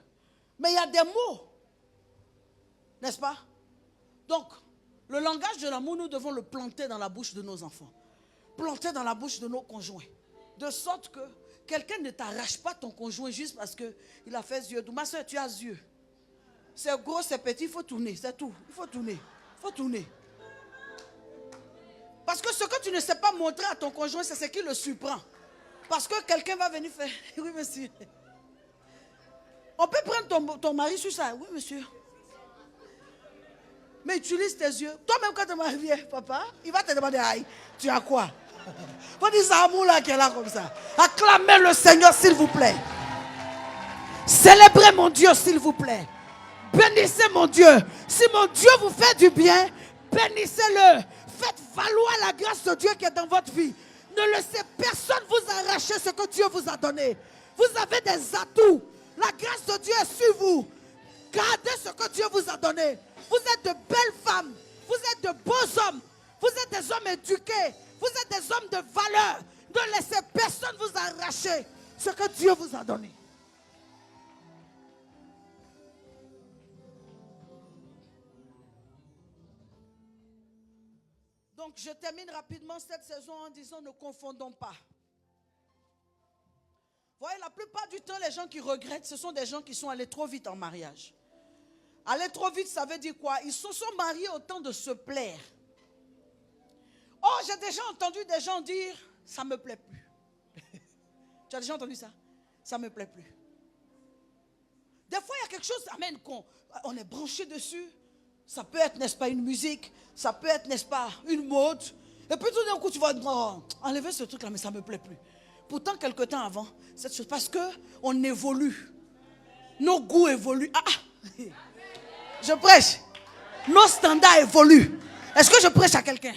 Mais il y a des mots. N'est-ce pas? Donc, le langage de l'amour, nous devons le planter dans la bouche de nos enfants. Planter dans la bouche de nos conjoints. De sorte que quelqu'un ne t'arrache pas ton conjoint juste parce qu'il a fait yeux. Ma soeur, tu as yeux. C'est gros, c'est petit, il faut tourner, c'est tout. Il faut tourner. Il faut tourner. Parce que ce que tu ne sais pas montrer à ton conjoint, c'est ce qui le surprend. Parce que quelqu'un va venir faire. Oui, monsieur. On peut prendre ton mari sur ça. Oui, monsieur. Mais utilise tes yeux. Toi-même, quand ton mari vient, papa, il va te demander, aïe, tu as quoi? Faut dire ça, amour là qui est là comme ça. Acclamez le Seigneur, s'il vous plaît. Célébrez mon Dieu, s'il vous plaît. Bénissez mon Dieu. Si mon Dieu vous fait du bien, bénissez-le. Faites valoir la grâce de Dieu qui est dans votre vie. Ne laissez personne vous arracher ce que Dieu vous a donné. Vous avez des atouts. La grâce de Dieu est sur vous. Gardez ce que Dieu vous a donné. Vous êtes de belles femmes. Vous êtes de beaux hommes. Vous êtes des hommes éduqués. Vous êtes des hommes de valeur. Ne laissez personne vous arracher ce que Dieu vous a donné. Donc, je termine rapidement cette saison en disant ne confondons pas. Vous voyez, la plupart du temps, les gens qui regrettent, ce sont des gens qui sont allés trop vite en mariage. Aller trop vite, ça veut dire quoi? Ils se sont mariés au temps de se plaire. Oh, j'ai déjà entendu des gens dire, ça ne me plaît plus. Tu as déjà entendu ça? Ça ne me plaît plus. Des fois, il y a quelque chose, amen, on est branché dessus. Ça peut être, n'est-ce pas, une musique. Ça peut être, n'est-ce pas, une mode. Et puis tout d'un coup, tu vas dire, oh, enlevez ce truc-là, mais ça ne me plaît plus. Pourtant, quelque temps avant, cette chose, parce qu'on évolue. Nos goûts évoluent. Je prêche. Nos standards évoluent. Est-ce que je prêche à quelqu'un?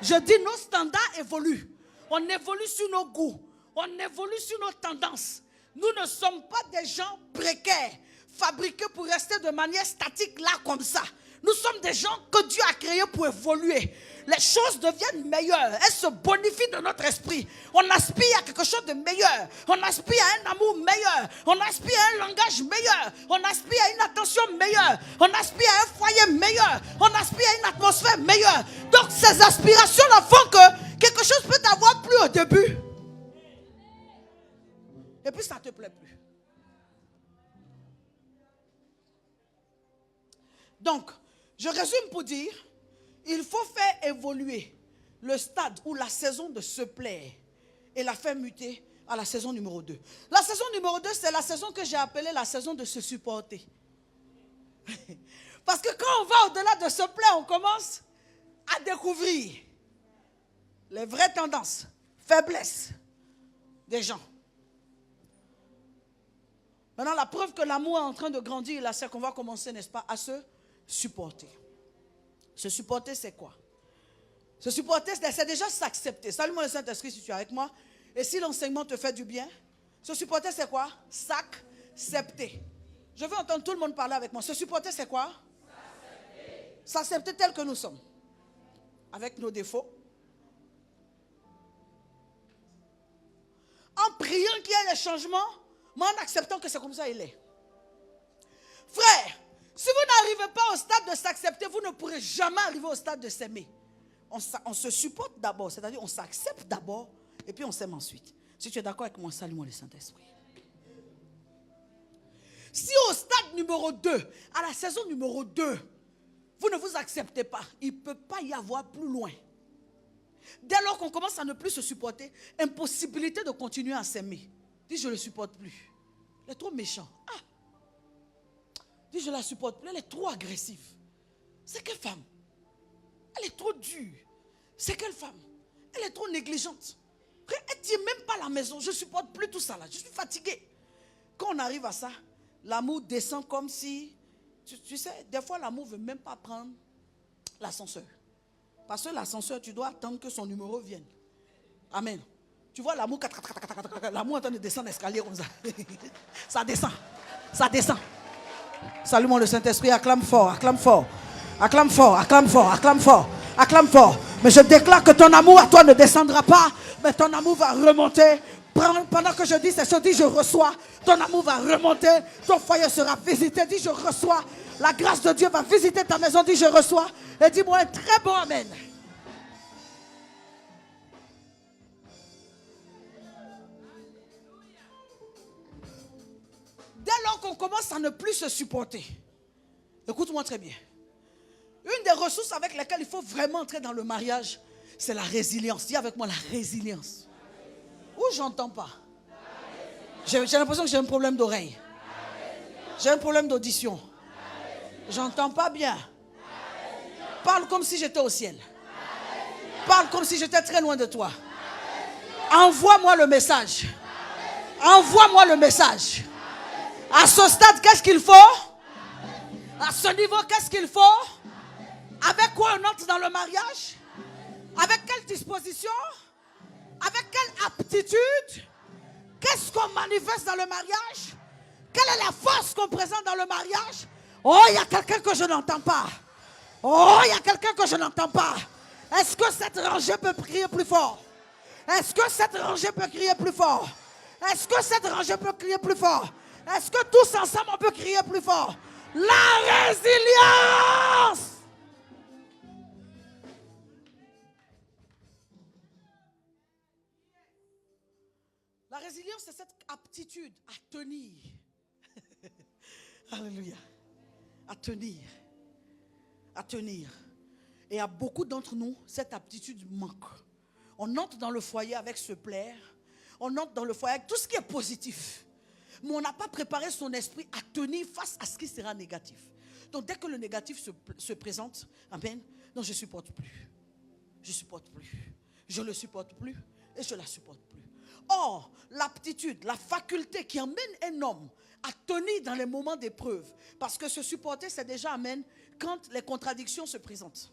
Je dis, nos standards évoluent. On évolue sur nos goûts. On évolue sur nos tendances. Nous ne sommes pas des gens précaires, fabriqués pour rester de manière statique là comme ça. Nous sommes des gens que Dieu a créés pour évoluer. Les choses deviennent meilleures. Elles se bonifient de notre esprit. On aspire à quelque chose de meilleur. On aspire à un amour meilleur. On aspire à un langage meilleur. On aspire à une attention meilleure. On aspire à un foyer meilleur. On aspire à une atmosphère meilleure. Donc ces aspirations-là font que quelque chose peut t'avoir plu au début. Et puis ça ne te plaît plus. Donc, je résume pour dire, il faut faire évoluer le stade ou la saison de se plaire et la faire muter à la saison numéro 2. La saison numéro 2, c'est la saison que j'ai appelée la saison de se supporter. Parce que quand on va au-delà de se plaire, on commence à découvrir les vraies tendances, faiblesses des gens. Maintenant, la preuve que l'amour est en train de grandir, là, c'est qu'on va commencer, n'est-ce pas, à se supporter. Se supporter, c'est quoi? Se supporter, c'est déjà s'accepter. Salue-moi le Saint-Esprit si tu es avec moi. Et si l'enseignement te fait du bien, se supporter, c'est quoi? S'accepter. Je veux entendre tout le monde parler avec moi. Se supporter, c'est quoi? S'accepter tel que nous sommes. Avec nos défauts. En priant qu'il y ait des changements, mais en acceptant que c'est comme ça il est. Frère, si vous n'arrivez pas au stade de s'accepter, vous ne pourrez jamais arriver au stade de s'aimer. On se supporte d'abord, c'est-à-dire on s'accepte d'abord et puis on s'aime ensuite. Si tu es d'accord avec moi, salue-moi le Saint-Esprit. Si au stade numéro 2, à la saison numéro 2, vous ne vous acceptez pas, il ne peut pas y avoir plus loin. Dès lors qu'on commence à ne plus se supporter, impossibilité de continuer à s'aimer. Dis, je ne le supporte plus. Elle est trop méchant. Dis, je ne la supporte plus. Elle est trop agressive. C'est quelle femme? Elle est trop dure. C'est quelle femme? Elle est trop négligente. Elle ne tient même pas à la maison. Je ne supporte plus tout ça là. Je suis fatigué. Quand on arrive à ça, l'amour descend comme si... Tu sais, des fois l'amour ne veut même pas prendre l'ascenseur. Parce que l'ascenseur, tu dois attendre que son numéro vienne. Amen. Tu vois l'amour, l'amour est en train de descendre l'escalier comme ça. Ça descend. Ça descend. Salue-moi le Saint-Esprit, acclame fort, acclame fort. Acclame fort, acclame fort, acclame fort, acclame fort. Mais je déclare que ton amour à toi ne descendra pas, mais ton amour va remonter. Pendant que je dis ces choses, dis je reçois. Ton amour va remonter, ton foyer sera visité. Dis je reçois. La grâce de Dieu va visiter ta maison. Dis je reçois. Et dis-moi un très bon amen. Dès lors qu'on commence à ne plus se supporter, Écoute-moi très bien. Une des ressources avec lesquelles il faut vraiment entrer dans le mariage, c'est la résilience. Dis avec moi la résilience. Ou j'entends pas. J'ai l'impression que j'ai un problème d'oreille. J'ai un problème d'audition. J'entends pas bien. Parle comme si j'étais au ciel. Parle comme si j'étais très loin de toi. Envoie-moi le message. Envoie-moi le message. À ce stade, qu'est-ce qu'il faut? À ce niveau, qu'est-ce qu'il faut? Avec quoi on entre dans le mariage? Avec quelle disposition? Avec quelle aptitude? Qu'est-ce qu'on manifeste dans le mariage? Quelle est la force qu'on présente dans le mariage? Oh, il y a quelqu'un que je n'entends pas. Oh, il y a quelqu'un que je n'entends pas. Est-ce que cette rangée peut crier plus fort? Est-ce que cette rangée peut crier plus fort? Est-ce que cette rangée peut crier plus fort? Est-ce que tous ensemble on peut crier plus fort? La résilience! La résilience, c'est cette aptitude à tenir. Alléluia. À tenir. À tenir. Et à beaucoup d'entre nous, cette aptitude manque. On entre dans le foyer avec se plaire. On entre dans le foyer avec tout ce qui est positif. Mais on n'a pas préparé son esprit à tenir face à ce qui sera négatif. Donc dès que le négatif se présente, amen, non, je ne supporte plus. Je ne supporte plus. Je ne le supporte plus et je ne la supporte plus. Or, l'aptitude, la faculté qui emmène un homme à tenir dans les moments d'épreuve, parce que se supporter, c'est déjà, amen, quand les contradictions se présentent.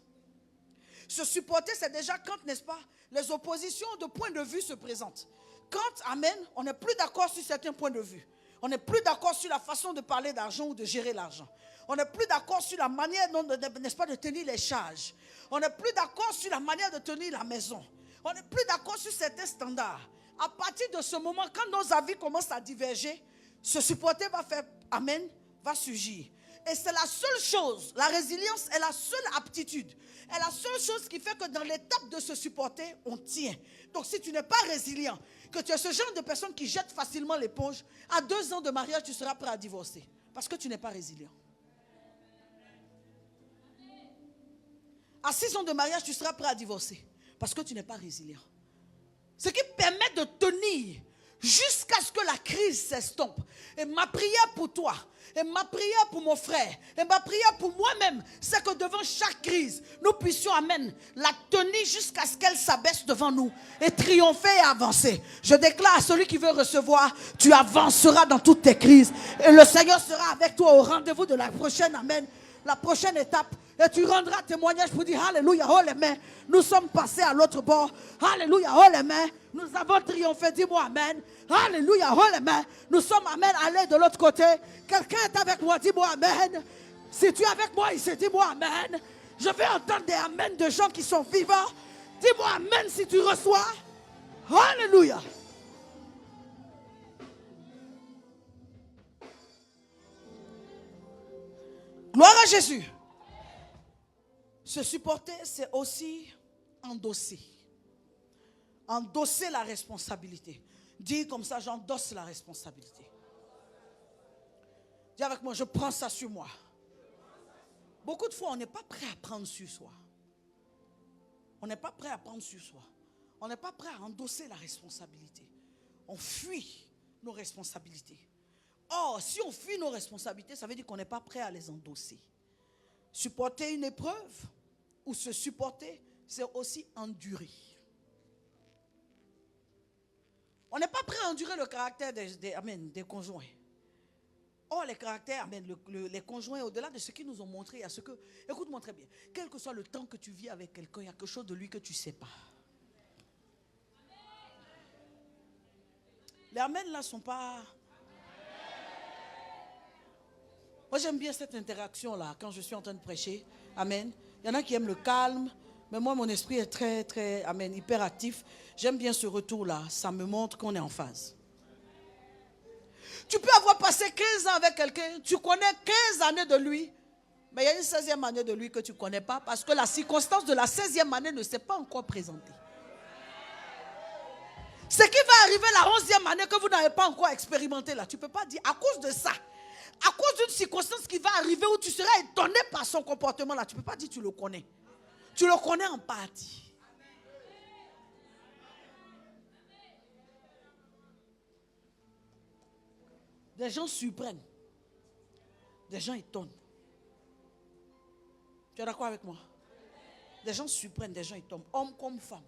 Se supporter, c'est déjà quand, n'est-ce pas, les oppositions de point de vue se présentent. Quand, amen, on n'est plus d'accord sur certains points de vue. On n'est plus d'accord sur la façon de parler d'argent ou de gérer l'argent. On n'est plus d'accord sur la manière, n'est-ce pas, de tenir les charges. On n'est plus d'accord sur la manière de tenir la maison. On n'est plus d'accord sur certains standards. À partir de ce moment, quand nos avis commencent à diverger, se supporter va faire, amen, va surgir. Et c'est la seule chose, la résilience est la seule aptitude, est la seule chose qui fait que dans l'étape de se supporter, on tient. Donc si tu n'es pas résilient, que tu es ce genre de personne qui jette facilement l'éponge, à 2 ans de mariage, tu seras prêt à divorcer. Parce que tu n'es pas résilient. À 6 ans de mariage, tu seras prêt à divorcer. Parce que tu n'es pas résilient. Ce qui permet de tenir jusqu'à ce que la crise s'estompe. Et ma prière pour toi, et ma prière pour mon frère, et ma prière pour moi-même, c'est que devant chaque crise, nous puissions, amen, la tenir jusqu'à ce qu'elle s'abaisse devant nous et triompher et avancer. Je déclare à celui qui veut recevoir, tu avanceras dans toutes tes crises et le Seigneur sera avec toi au rendez-vous de la prochaine, amen, la prochaine étape. Et tu rendras témoignage pour dire Alléluia, oh les mains, nous sommes passés à l'autre bord. Alléluia, oh les mains, nous avons triomphé, dis-moi amen. Alléluia, oh les mains, nous sommes amen, allés de l'autre côté. Quelqu'un est avec moi, dis-moi amen. Si tu es avec moi ici, dis-moi amen. Je vais entendre des amen de gens qui sont vivants. Dis-moi amen si tu reçois. Alléluia. Gloire à Jésus. Se supporter, c'est aussi endosser. Endosser la responsabilité. Dis comme ça, j'endosse la responsabilité. Dis avec moi, je prends ça sur moi. Beaucoup de fois, on n'est pas prêt à prendre sur soi. On n'est pas prêt à prendre sur soi. On n'est pas prêt à endosser la responsabilité. On fuit nos responsabilités. Or, si on fuit nos responsabilités, ça veut dire qu'on n'est pas prêt à les endosser. Supporter une épreuve ou se supporter, c'est aussi endurer. On n'est pas prêt à endurer le caractère des conjoints. Or, les caractères, les conjoints, au-delà de ce qu'ils nous ont montré, à ce que, écoute-moi très bien, quel que soit le temps que tu vis avec quelqu'un, il y a quelque chose de lui que tu ne sais pas. Les amens là ne sont pas... Moi, j'aime bien cette interaction-là quand je suis en train de prêcher. Amen. Il y en a qui aiment le calme, mais moi, mon esprit est très, très, amen, hyperactif. J'aime bien ce retour-là. Ça me montre qu'on est en phase. Tu peux avoir passé 15 ans avec quelqu'un, tu connais 15 années de lui, mais il y a une 16e année de lui que tu ne connais pas parce que la circonstance de la 16e année ne s'est pas encore présentée. Ce qui va arriver la 11e année que vous n'avez pas encore expérimenté là, tu ne peux pas dire à cause de ça. À cause d'une circonstance qui va arriver où tu seras étonné par son comportement là. Tu ne peux pas dire que tu le connais. Tu le connais en partie. Des gens surprennent. Des gens étonnent. Tu es d'accord avec moi? Des gens surprennent, des gens étonnent. Hommes comme femmes.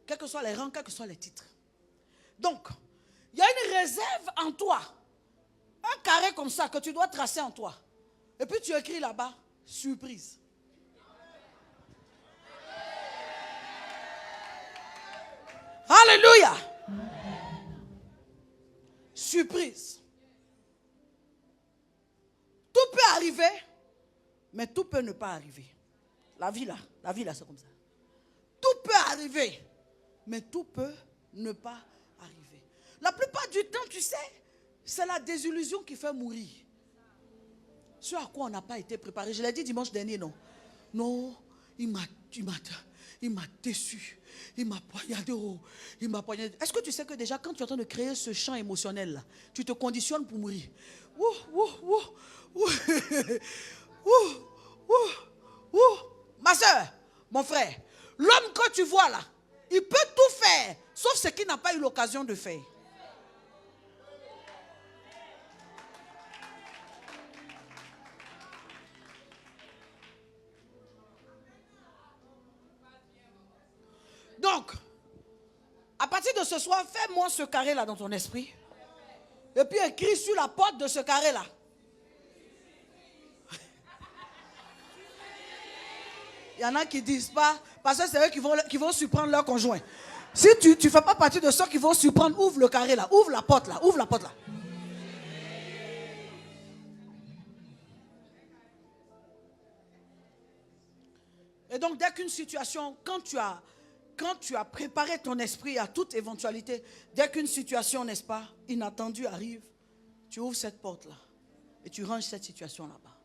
Quels que soient les rangs, quels que soient les titres. Donc, il y a une réserve en toi. Un carré comme ça que tu dois tracer en toi. Et puis tu écris là-bas, surprise. Alléluia. Surprise. Tout peut arriver, mais tout peut ne pas arriver. La vie là, c'est comme ça. Tout peut arriver, mais tout peut ne pas arriver. La plupart du temps, tu sais, c'est la désillusion qui fait mourir. Ce à quoi on n'a pas été préparé. Je l'ai dit dimanche dernier, non? Non, il m'a déçu. Il m'a poignardé. Est-ce que tu sais que déjà, quand tu es en train de créer ce champ émotionnel là, tu te conditionnes pour mourir? Ma soeur, mon frère, l'homme que tu vois là, il peut tout faire, sauf ce qu'il n'a pas eu l'occasion de faire. Donc, à partir de ce soir, fais-moi ce carré-là dans ton esprit. Et puis écris sur la porte de ce carré-là. Il y en a qui ne disent pas, parce que c'est eux qui vont surprendre leur conjoint. Si tu ne fais pas partie de ceux qui vont surprendre, ouvre le carré là, ouvre la porte là, ouvre la porte là. Et donc, dès qu'une situation, quand tu as préparé ton esprit à toute éventualité, dès qu'une situation, n'est-ce pas, inattendue arrive, tu ouvres cette porte-là et tu ranges cette situation là-bas.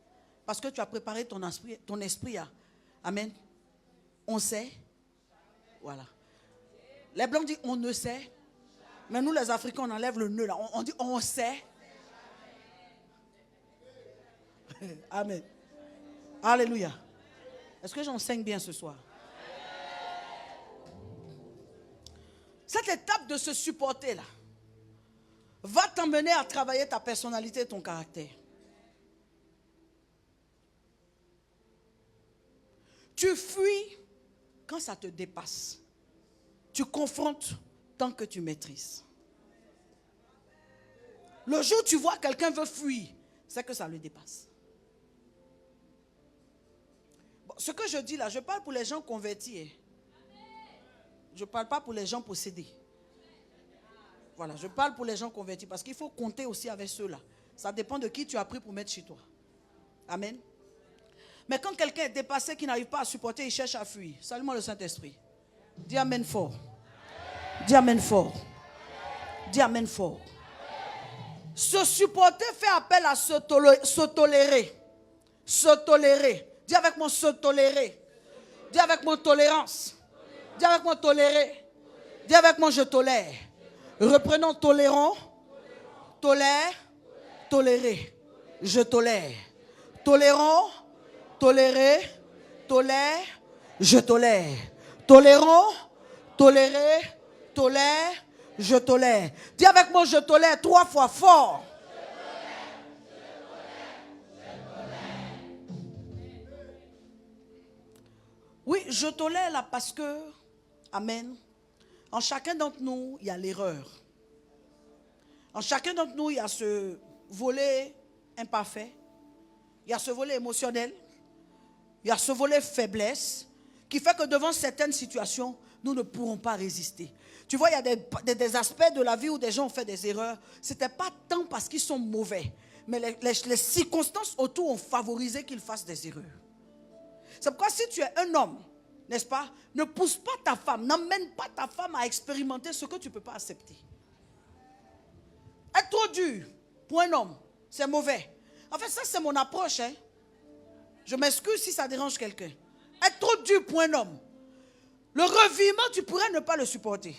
Parce que tu as préparé ton esprit à... Amen. On sait. Voilà. Les Blancs disent on ne sait. Mais nous, les Africains, on enlève le nœud là. On dit on sait. Amen. Alléluia. Est-ce que j'enseigne bien ce soir? Cette étape de se supporter là va t'emmener à travailler ta personnalité et ton caractère. Tu fuis quand ça te dépasse. Tu confrontes tant que tu maîtrises. Le jour où tu vois quelqu'un veut fuir, c'est que ça le dépasse. Bon, ce que je dis là, je parle pour les gens convertis. Je ne parle pas pour les gens possédés. Voilà, je parle pour les gens convertis parce qu'il faut compter aussi avec ceux-là. Ça dépend de qui tu as pris pour mettre chez toi. Amen. Mais quand quelqu'un est dépassé, qui n'arrive pas à supporter, il cherche à fuir. Salut-moi le Saint-Esprit. Dis amen fort. Dis amen fort. Dis amen fort. Se supporter fait appel à se tolérer. Se tolérer. Dis avec moi se tolérer. Dis avec moi tolérance. Dis avec moi tolérer. Dis avec moi je tolère. Reprenons tolérant. Tolère. Tolérer. Je tolère. Tolérant. Tolérer, tolère, je tolère. Tolérant, tolérer, tolère, je tolère. Dis avec moi, je tolère 3 fois fort. Oui, je tolère là parce que, amen, en chacun d'entre nous, il y a l'erreur. En chacun d'entre nous, il y a ce volet imparfait. Il y a ce volet émotionnel. Il y a ce volet faiblesse qui fait que devant certaines situations, nous ne pourrons pas résister. Tu vois, il y a des aspects de la vie où des gens ont fait des erreurs. Ce n'était pas tant parce qu'ils sont mauvais, mais les circonstances autour ont favorisé qu'ils fassent des erreurs. C'est pourquoi si tu es un homme, n'est-ce pas, ne pousse pas ta femme, n'emmène pas ta femme à expérimenter ce que tu ne peux pas accepter. Être trop dur pour un homme, c'est mauvais. En fait, ça c'est mon approche, hein. Je m'excuse si ça dérange quelqu'un. Être trop dur pour un homme. Le revirement, tu pourrais ne pas le supporter.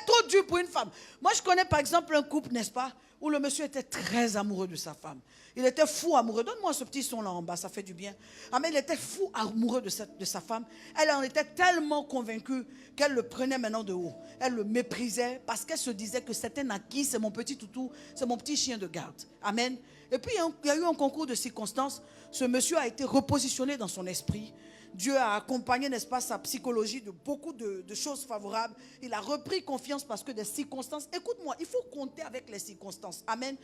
trop dur pour une femme. Moi, je connais par exemple un couple, n'est-ce pas, où le monsieur était très amoureux de sa femme. Il était fou amoureux. Donne-moi ce petit son là en bas, ça fait du bien. Ah, mais il était fou amoureux de sa femme. Elle en était tellement convaincue qu'elle le prenait maintenant de haut. Elle le méprisait parce qu'elle se disait que c'était un acquis, c'est mon petit toutou, c'est mon petit chien de garde. Amen. Et puis il y a eu un concours de circonstances. Ce monsieur a été repositionné dans son esprit. Dieu a accompagné, n'est-ce pas, sa psychologie de beaucoup de choses favorables. Il a repris confiance parce que des circonstances... Écoute-moi, il faut compter avec les circonstances. Amen.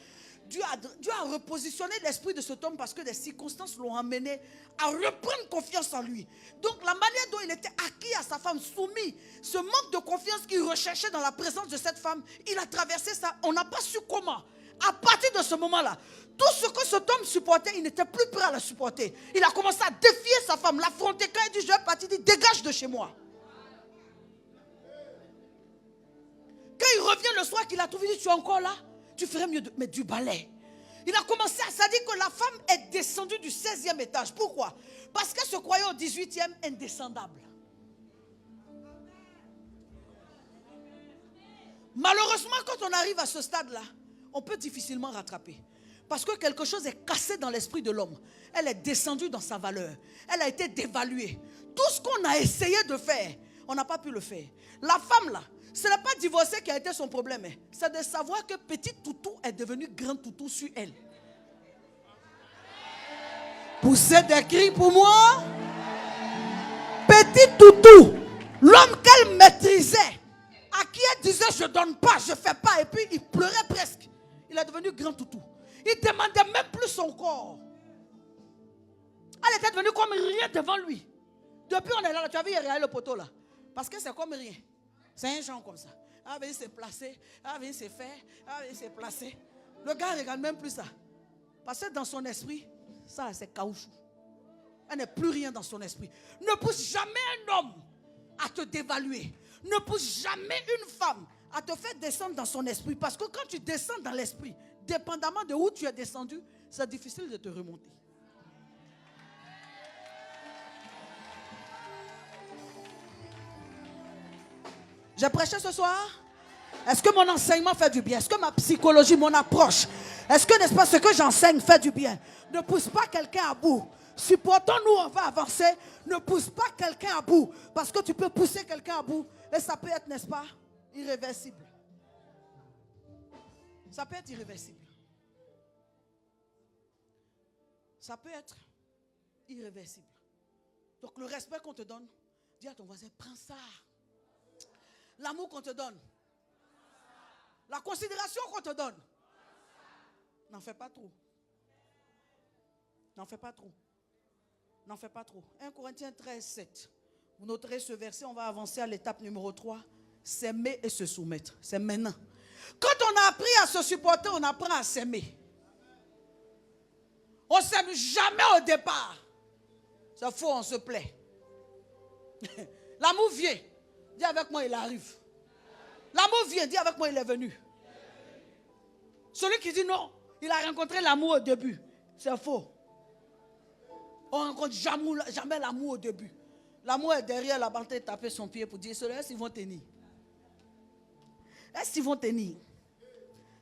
Dieu a repositionné l'esprit de cet homme parce que des circonstances l'ont amené à reprendre confiance en lui. Donc la manière dont il était acquis à sa femme, soumis, ce manque de confiance qu'il recherchait dans la présence de cette femme, il a traversé ça. On n'a pas su comment. À partir de ce moment-là, tout ce que cet homme supportait, il n'était plus prêt à le supporter. Il a commencé à défier sa femme, l'affronter. Quand il dit, je vais partir, il dit, dégage de chez moi. Quand il revient le soir, qu'il a trouvé, il dit, tu es encore là? Tu ferais mieux de mettre du balai. Il a commencé à se dire que la femme est descendue du 16e étage. Pourquoi? Parce qu'elle se croyait au 18e indescendable. Malheureusement, quand on arrive à ce stade-là, on peut difficilement rattraper. Parce que quelque chose est cassé dans l'esprit de l'homme. Elle est descendue dans sa valeur. Elle a été dévaluée. Tout ce qu'on a essayé de faire, on n'a pas pu le faire. La femme là, ce n'est pas divorcer qui a été son problème. C'est de savoir que petit toutou est devenu grand toutou sur elle. Poussez des cris pour moi. Petit toutou, l'homme qu'elle maîtrisait, à qui elle disait je ne donne pas, je ne fais pas, et puis il pleurait presque. Il est devenu grand toutou. Il ne demandait même plus son corps. Elle était devenue comme rien devant lui. Depuis on est là, tu as vu, il y a le poteau là. Parce que c'est comme rien. C'est un genre comme ça. Ah, il s'est placé, ah, il s'est fait, ah, il s'est placé. Le gars ne regarde même plus ça. Parce que dans son esprit, ça c'est caoutchouc. Elle n'est plus rien dans son esprit. Ne pousse jamais un homme à te dévaluer. Ne pousse jamais une femme à te faire descendre dans son esprit. Parce que quand tu descends dans l'esprit, dépendamment de où tu es descendu, c'est difficile de te remonter. J'ai prêché ce soir. Est-ce que mon enseignement fait du bien? Est-ce que ma psychologie, mon approche, est-ce que, n'est-ce pas, ce que j'enseigne fait du bien? Ne pousse pas quelqu'un à bout. Supportons-nous, on va avancer. Ne pousse pas quelqu'un à bout. Parce que tu peux pousser quelqu'un à bout. Et ça peut être, n'est-ce pas, irréversible. Ça peut être irréversible. Ça peut être irréversible. Donc le respect qu'on te donne, dis à ton voisin, prends ça. L'amour qu'on te donne, la considération qu'on te donne, n'en fais pas trop. N'en fais pas trop. N'en fais pas trop. 1 Corinthiens 13, 7. Vous noterez ce verset, on va avancer à l'étape numéro 3. S'aimer et se soumettre. C'est maintenant. Quand on a appris à se supporter, on apprend à s'aimer. On ne s'aime jamais au départ. C'est faux, on se plaît. L'amour vient. Dis avec moi, il arrive. L'amour vient, dis avec moi, il est venu. Celui qui dit non, il a rencontré l'amour au début. C'est faux. On ne rencontre jamais l'amour au début. L'amour est derrière la bande et taper son pied pour dire, est-ce qu'ils vont tenir? Est-ce qu'ils vont tenir?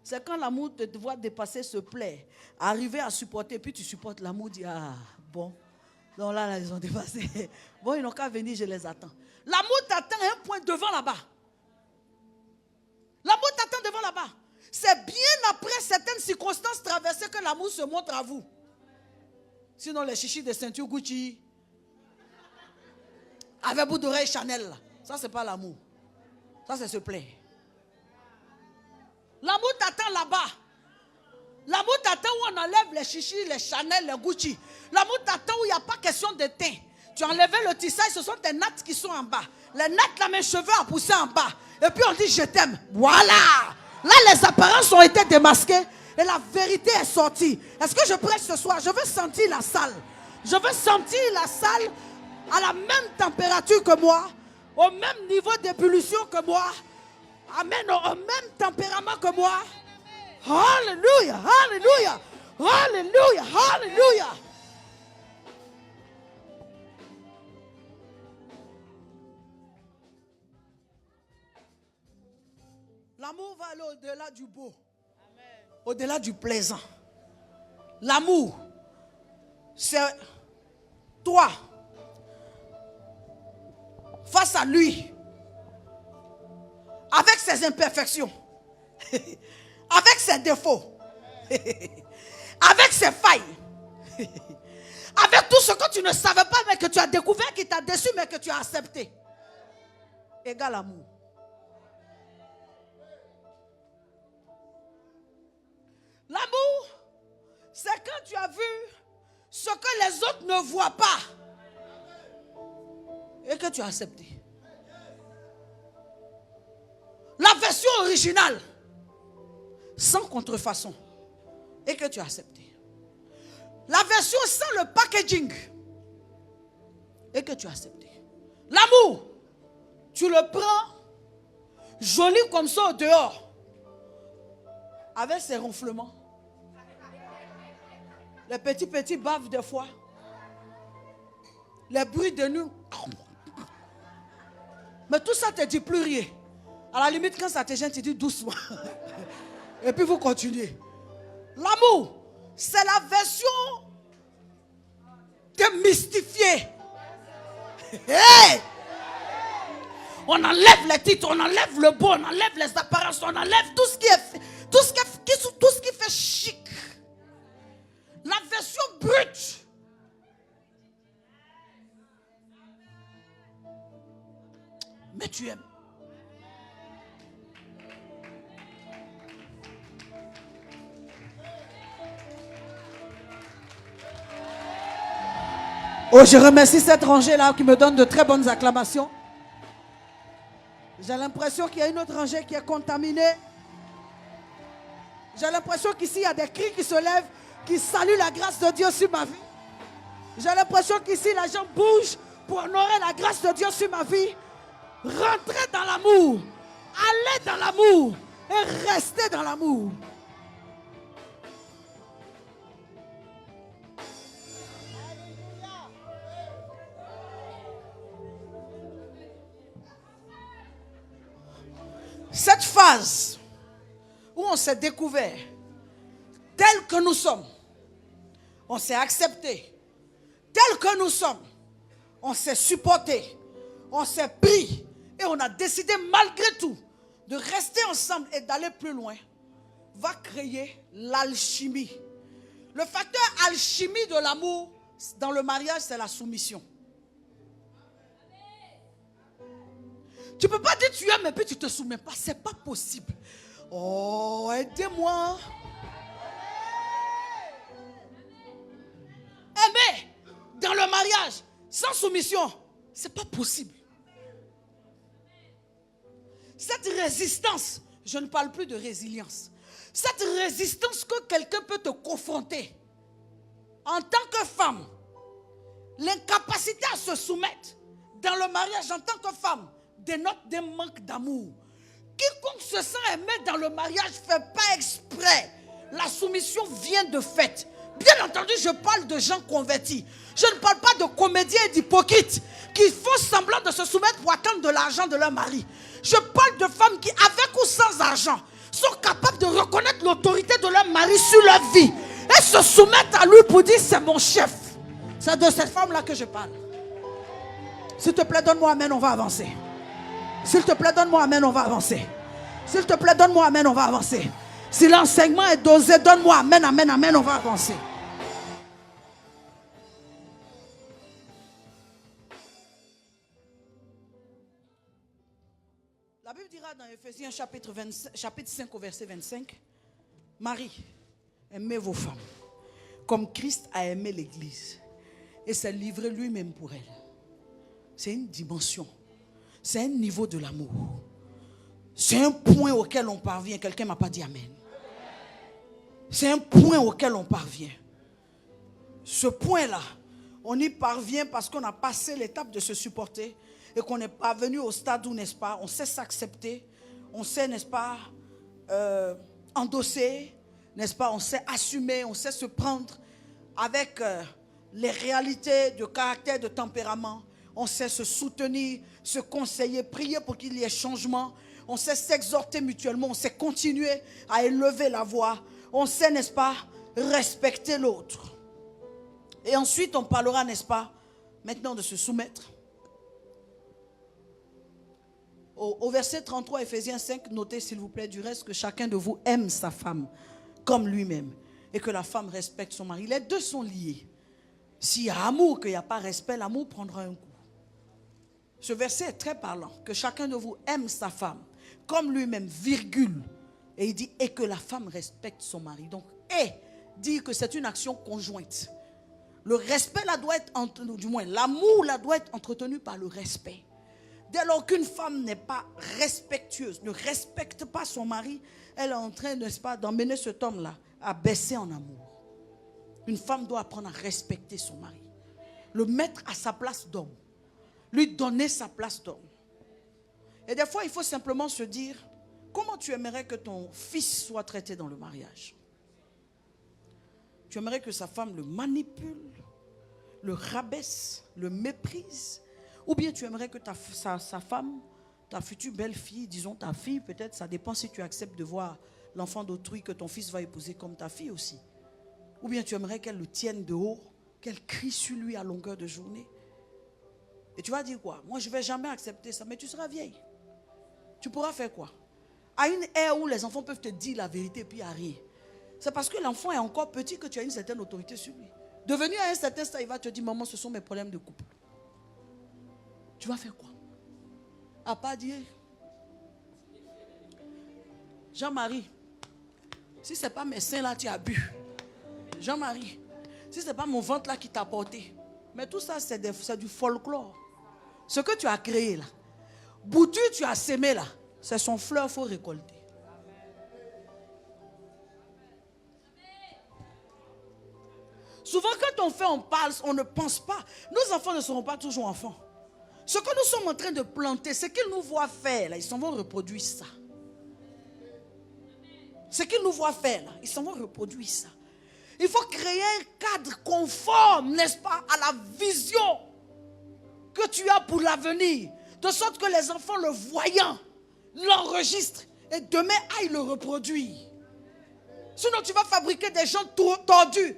C'est quand l'amour te voit dépasser ce plaît, arriver à supporter, puis tu supportes l'amour, dit, ah, bon. Donc là, ils ont dépassé. Bon, ils n'ont qu'à venir, je les attends. L'amour t'attend à un point devant là-bas. L'amour t'attend devant là-bas. C'est bien après certaines circonstances traversées que l'amour se montre à vous. Sinon, les chichis de ceinture Gucci, avec bout d'oreille Chanel, là. Ça, c'est pas l'amour. Ça, c'est se plaît. L'amour t'attend là-bas. L'amour t'attend où on enlève les chichis, les Chanel, les Gucci. L'amour t'attend où il n'y a pas question de teint. Tu as enlevé le tissage, ce sont tes nattes qui sont en bas. Les nattes, là, mes cheveux ont poussé en bas. Et puis on dit je t'aime. Voilà. Là, les apparences ont été démasquées et la vérité est sortie. Est-ce que je prêche ce soir? Je veux sentir la salle. Je veux sentir la salle à la même température que moi, au même niveau d'ébullition que moi. Amen. Au même tempérament que moi. Alléluia. Alléluia. Alléluia. Alléluia. L'amour va aller au-delà du beau, au-delà du plaisant. L'amour, c'est toi face à lui, avec ses imperfections, avec ses défauts, avec ses failles, avec tout ce que tu ne savais pas mais que tu as découvert, qui t'a déçu mais que tu as accepté. Égal amour. L'amour, c'est quand tu as vu ce que les autres ne voient pas et que tu as accepté. La version originale, sans contrefaçon, et que tu as accepté. La version sans le packaging, et que tu as accepté. L'amour, tu le prends joli comme ça au dehors, avec ses ronflements. Les petits baves des fois. Les bruits de nuit. Mais tout ça ne te dit plus rien. À la limite, quand ça te gêne, tu dis doucement. Et puis vous continuez. L'amour, c'est la version démystifiée. Hey! On enlève les titres, on enlève le beau, on enlève les apparences, on enlève tout ce qui est, tout ce qui fait chic. La version brute. Mais tu aimes. Oh, je remercie cette rangée-là qui me donne de très bonnes acclamations. J'ai l'impression qu'il y a une autre rangée qui est contaminée. J'ai l'impression qu'ici, il y a des cris qui se lèvent, qui saluent la grâce de Dieu sur ma vie. J'ai l'impression qu'ici, les gens bougent pour honorer la grâce de Dieu sur ma vie. Rentrez dans l'amour. Allez dans l'amour. Et restez dans l'amour. Cette phase où on s'est découvert tel que nous sommes, on s'est accepté tel que nous sommes, on s'est supporté, on s'est pris et on a décidé malgré tout de rester ensemble et d'aller plus loin, va créer l'alchimie. Le facteur alchimie de l'amour dans le mariage, c'est la soumission. Tu ne peux pas dire tu aimes et puis tu ne te soumets pas. Ce n'est pas possible. Oh, aidez-moi. Aimer dans le mariage sans soumission, ce n'est pas possible. Cette résistance, je ne parle plus de résilience. Cette résistance que quelqu'un peut te confronter en tant que femme, l'incapacité à se soumettre dans le mariage en tant que femme, dénote d'un manque d'amour. Quiconque se sent aimé dans le mariage ne fait pas exprès. La soumission vient de fait. Bien entendu, je parle de gens convertis. Je ne parle pas de comédiens et d'hypocrites qui font semblant de se soumettre pour attendre de l'argent de leur mari. Je parle de femmes qui, avec ou sans argent, sont capables de reconnaître l'autorité de leur mari sur leur vie et se soumettent à lui pour dire c'est mon chef. C'est de cette femme-là que je parle. S'il te plaît, donne-moi amen, on va avancer. S'il te plaît, donne-moi amen, on va avancer. S'il te plaît, donne-moi amen, on va avancer. Si l'enseignement est dosé, donne-moi amen, amen, amen, on va avancer. La Bible dira dans Ephésiens chapitre 5 au verset 25, Marie, aimez vos femmes comme Christ a aimé l'Église et s'est livré lui-même pour elle. C'est une dimension. C'est un niveau de l'amour. C'est un point auquel on parvient. Quelqu'un ne m'a pas dit amen. C'est un point auquel on parvient. Ce point-là, on y parvient parce qu'on a passé l'étape de se supporter et qu'on est parvenu au stade où, n'est-ce pas, on sait s'accepter, on sait, n'est-ce pas, endosser, n'est-ce pas, on sait assumer, on sait se prendre avec les réalités de caractère, de tempérament. On sait se soutenir, se conseiller, prier pour qu'il y ait changement. On sait s'exhorter mutuellement. On sait continuer à élever la voix. On sait, n'est-ce pas, respecter l'autre. Et ensuite, on parlera, n'est-ce pas, maintenant de se soumettre. Au verset 33, Ephésiens 5, notez s'il vous plaît du reste que chacun de vous aime sa femme comme lui-même et que la femme respecte son mari. Les deux sont liés. S'il y a amour, qu'il n'y a pas respect, l'amour prendra un coup. Ce verset est très parlant. Que chacun de vous aime sa femme comme lui-même, virgule. Et il dit, et que la femme respecte son mari. Donc, et dit que c'est une action conjointe. Le respect là doit être, du moins l'amour là doit être entretenu par le respect. Dès lors qu'une femme n'est pas respectueuse, ne respecte pas son mari, elle est en train, n'est-ce pas, d'emmener cet homme-là à baisser en amour. Une femme doit apprendre à respecter son mari. Le mettre à sa place d'homme. Lui donner sa place d'homme. Et des fois, il faut simplement se dire, comment tu aimerais que ton fils soit traité dans le mariage? Tu aimerais que sa femme le manipule, le rabaisse, le méprise? Ou bien tu aimerais que sa femme, ta future belle-fille, disons ta fille, peut-être, ça dépend si tu acceptes de voir l'enfant d'autrui que ton fils va épouser comme ta fille aussi. Ou bien tu aimerais qu'elle le tienne de haut, qu'elle crie sur lui à longueur de journée. Et tu vas dire quoi? Moi, je ne vais jamais accepter ça, mais tu seras vieille. Tu pourras faire quoi? À une ère où les enfants peuvent te dire la vérité et puis il n'y a rien. C'est parce que l'enfant est encore petit que tu as une certaine autorité sur lui. Devenu à un certain stade, il va te dire, maman, ce sont mes problèmes de couple. Tu vas faire quoi? À part dire, Jean-Marie, si ce n'est pas mes seins là, tu as bu. Jean-Marie, si ce n'est pas mon ventre là qui t'a porté. Mais tout ça, c'est du folklore. Ce que tu as créé là, boutu tu as sémé là, c'est son fleur qu'il faut récolter. Souvent quand on fait, on parle, on ne pense pas. Nos enfants ne seront pas toujours enfants. Ce que nous sommes en train de planter, ce qu'ils nous voient faire là, ils s'en vont reproduire ça. Ce qu'ils nous voient faire là, ils s'en vont reproduire ça. Il faut créer un cadre conforme, n'est-ce pas, à la vision que tu as pour l'avenir. De sorte que les enfants, le voyant, l'enregistrent et demain aillent le reproduire. Sinon, tu vas fabriquer des gens tordus.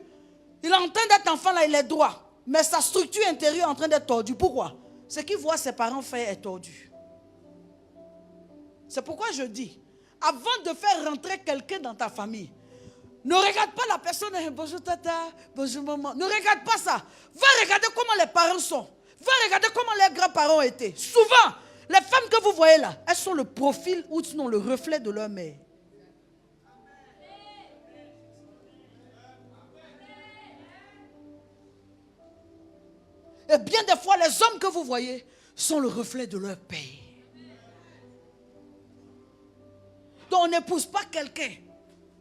Il est en train d'être enfant là, il est droit. Mais sa structure intérieure est en train d'être tordue. Pourquoi? Ce qu'il voit ses parents faire est tordu. C'est pourquoi je dis, avant de faire rentrer quelqu'un dans ta famille, ne regarde pas la personne, bonjour tata, bonjour maman. Ne regarde pas ça. Va regarder comment les parents sont. Va regarder comment les grands-parents étaient. Souvent, les femmes que vous voyez là, elles sont le profil ou sinon le reflet de leur mère. Et bien des fois, les hommes que vous voyez sont le reflet de leur père. Donc on n'épouse pas quelqu'un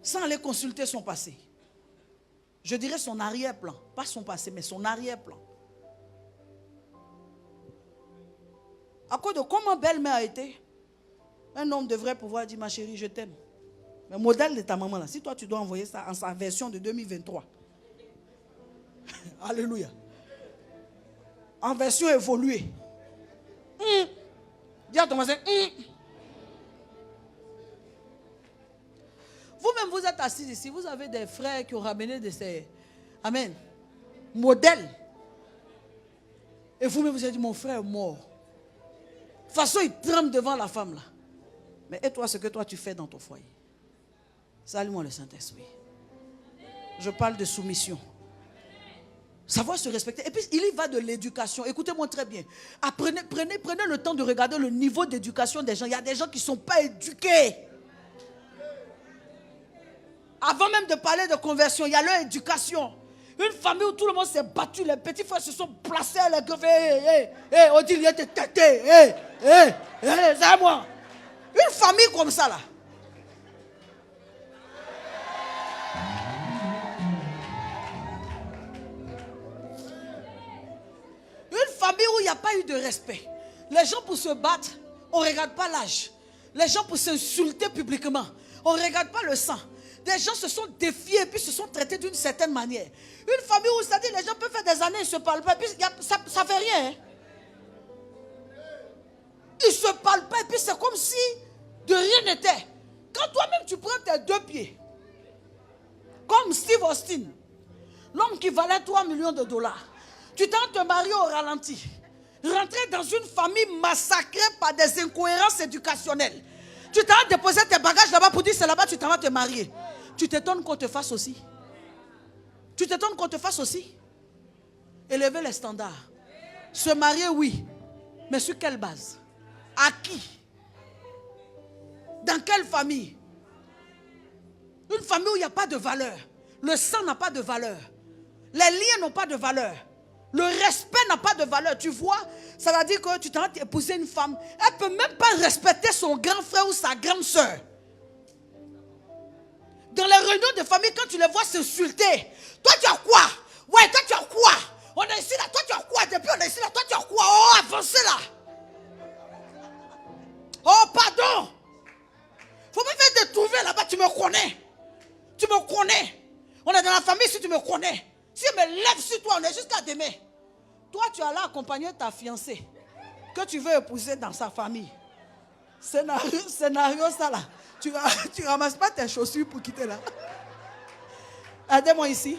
sans aller consulter son passé. Je dirais son arrière-plan. Pas son passé, mais son arrière-plan. À cause de comment belle-mère a été, un homme devrait pouvoir dire, ma chérie, je t'aime. Le modèle de ta maman là, si toi tu dois envoyer ça en sa version de 2023. Alléluia. En version évoluée. Dis à ton voisin. Vous-même, vous êtes assis ici. Vous avez des frères qui ont ramené de ces... Amen. Modèles. Et vous-même, vous avez dit, mon frère est mort. De toute façon, il tremble devant la femme là. Mais et toi, ce que toi tu fais dans ton foyer. Salue-moi le Saint-Esprit. Je parle de soumission. Savoir se respecter. Et puis, il y va de l'éducation. Écoutez-moi très bien. Prenez le temps de regarder le niveau d'éducation des gens. Il y a des gens qui ne sont pas éduqués. Avant même de parler de conversion, il y a leur éducation. Une famille où tout le monde s'est battu, les petits frères se sont placés à la gueule. Odile, il était têté. C'est à moi. Une famille comme ça là. Une famille où il n'y a pas eu de respect. Les gens pour se battre, on ne regarde pas l'âge. Les gens pour s'insulter publiquement, on ne regarde pas le sang. Des gens se sont défiés et puis se sont traités d'une certaine manière. Une famille où, c'est-à-dire, les gens peuvent faire des années, ils ne se parlent pas, et puis ça ne fait rien. Hein. Ils ne se parlent pas, et puis c'est comme si, de rien n'était. Quand toi-même tu prends tes 2 pieds, comme Steve Austin, l'homme qui valait 3 millions de dollars, tu t'en te marier au ralenti, rentrer dans une famille massacrée par des incohérences éducationnelles. Tu t'en déposé tes bagages là-bas pour dire c'est là-bas tu t'en vas te marier. Tu t'étonnes qu'on te fasse aussi. Tu t'étonnes qu'on te fasse aussi. Élever les standards. Se marier, oui. Mais sur quelle base? À qui? Dans quelle famille? Une famille où il n'y a pas de valeur. Le sang n'a pas de valeur. Les liens n'ont pas de valeur. Le respect n'a pas de valeur. Tu vois, ça veut dire que tu t'as épousé une femme. Elle ne peut même pas respecter son grand frère ou sa grande soeur. Dans les réunions de famille, quand tu les vois s'insulter, toi tu as quoi? Ouais, toi tu as quoi? On est ici là, toi tu as quoi? Depuis on est ici là, toi tu as quoi? Oh, avancez là. Oh, pardon. Faut pas faire te trouver là-bas, tu me connais. Tu me connais. On est dans la famille si tu me connais. Si je me lève sur toi, on est jusqu'à demain. Toi, tu as là accompagner ta fiancée que tu veux épouser dans sa famille. Scénario ça là. Tu ramasses pas tes chaussures pour quitter là. Aidez-moi ici.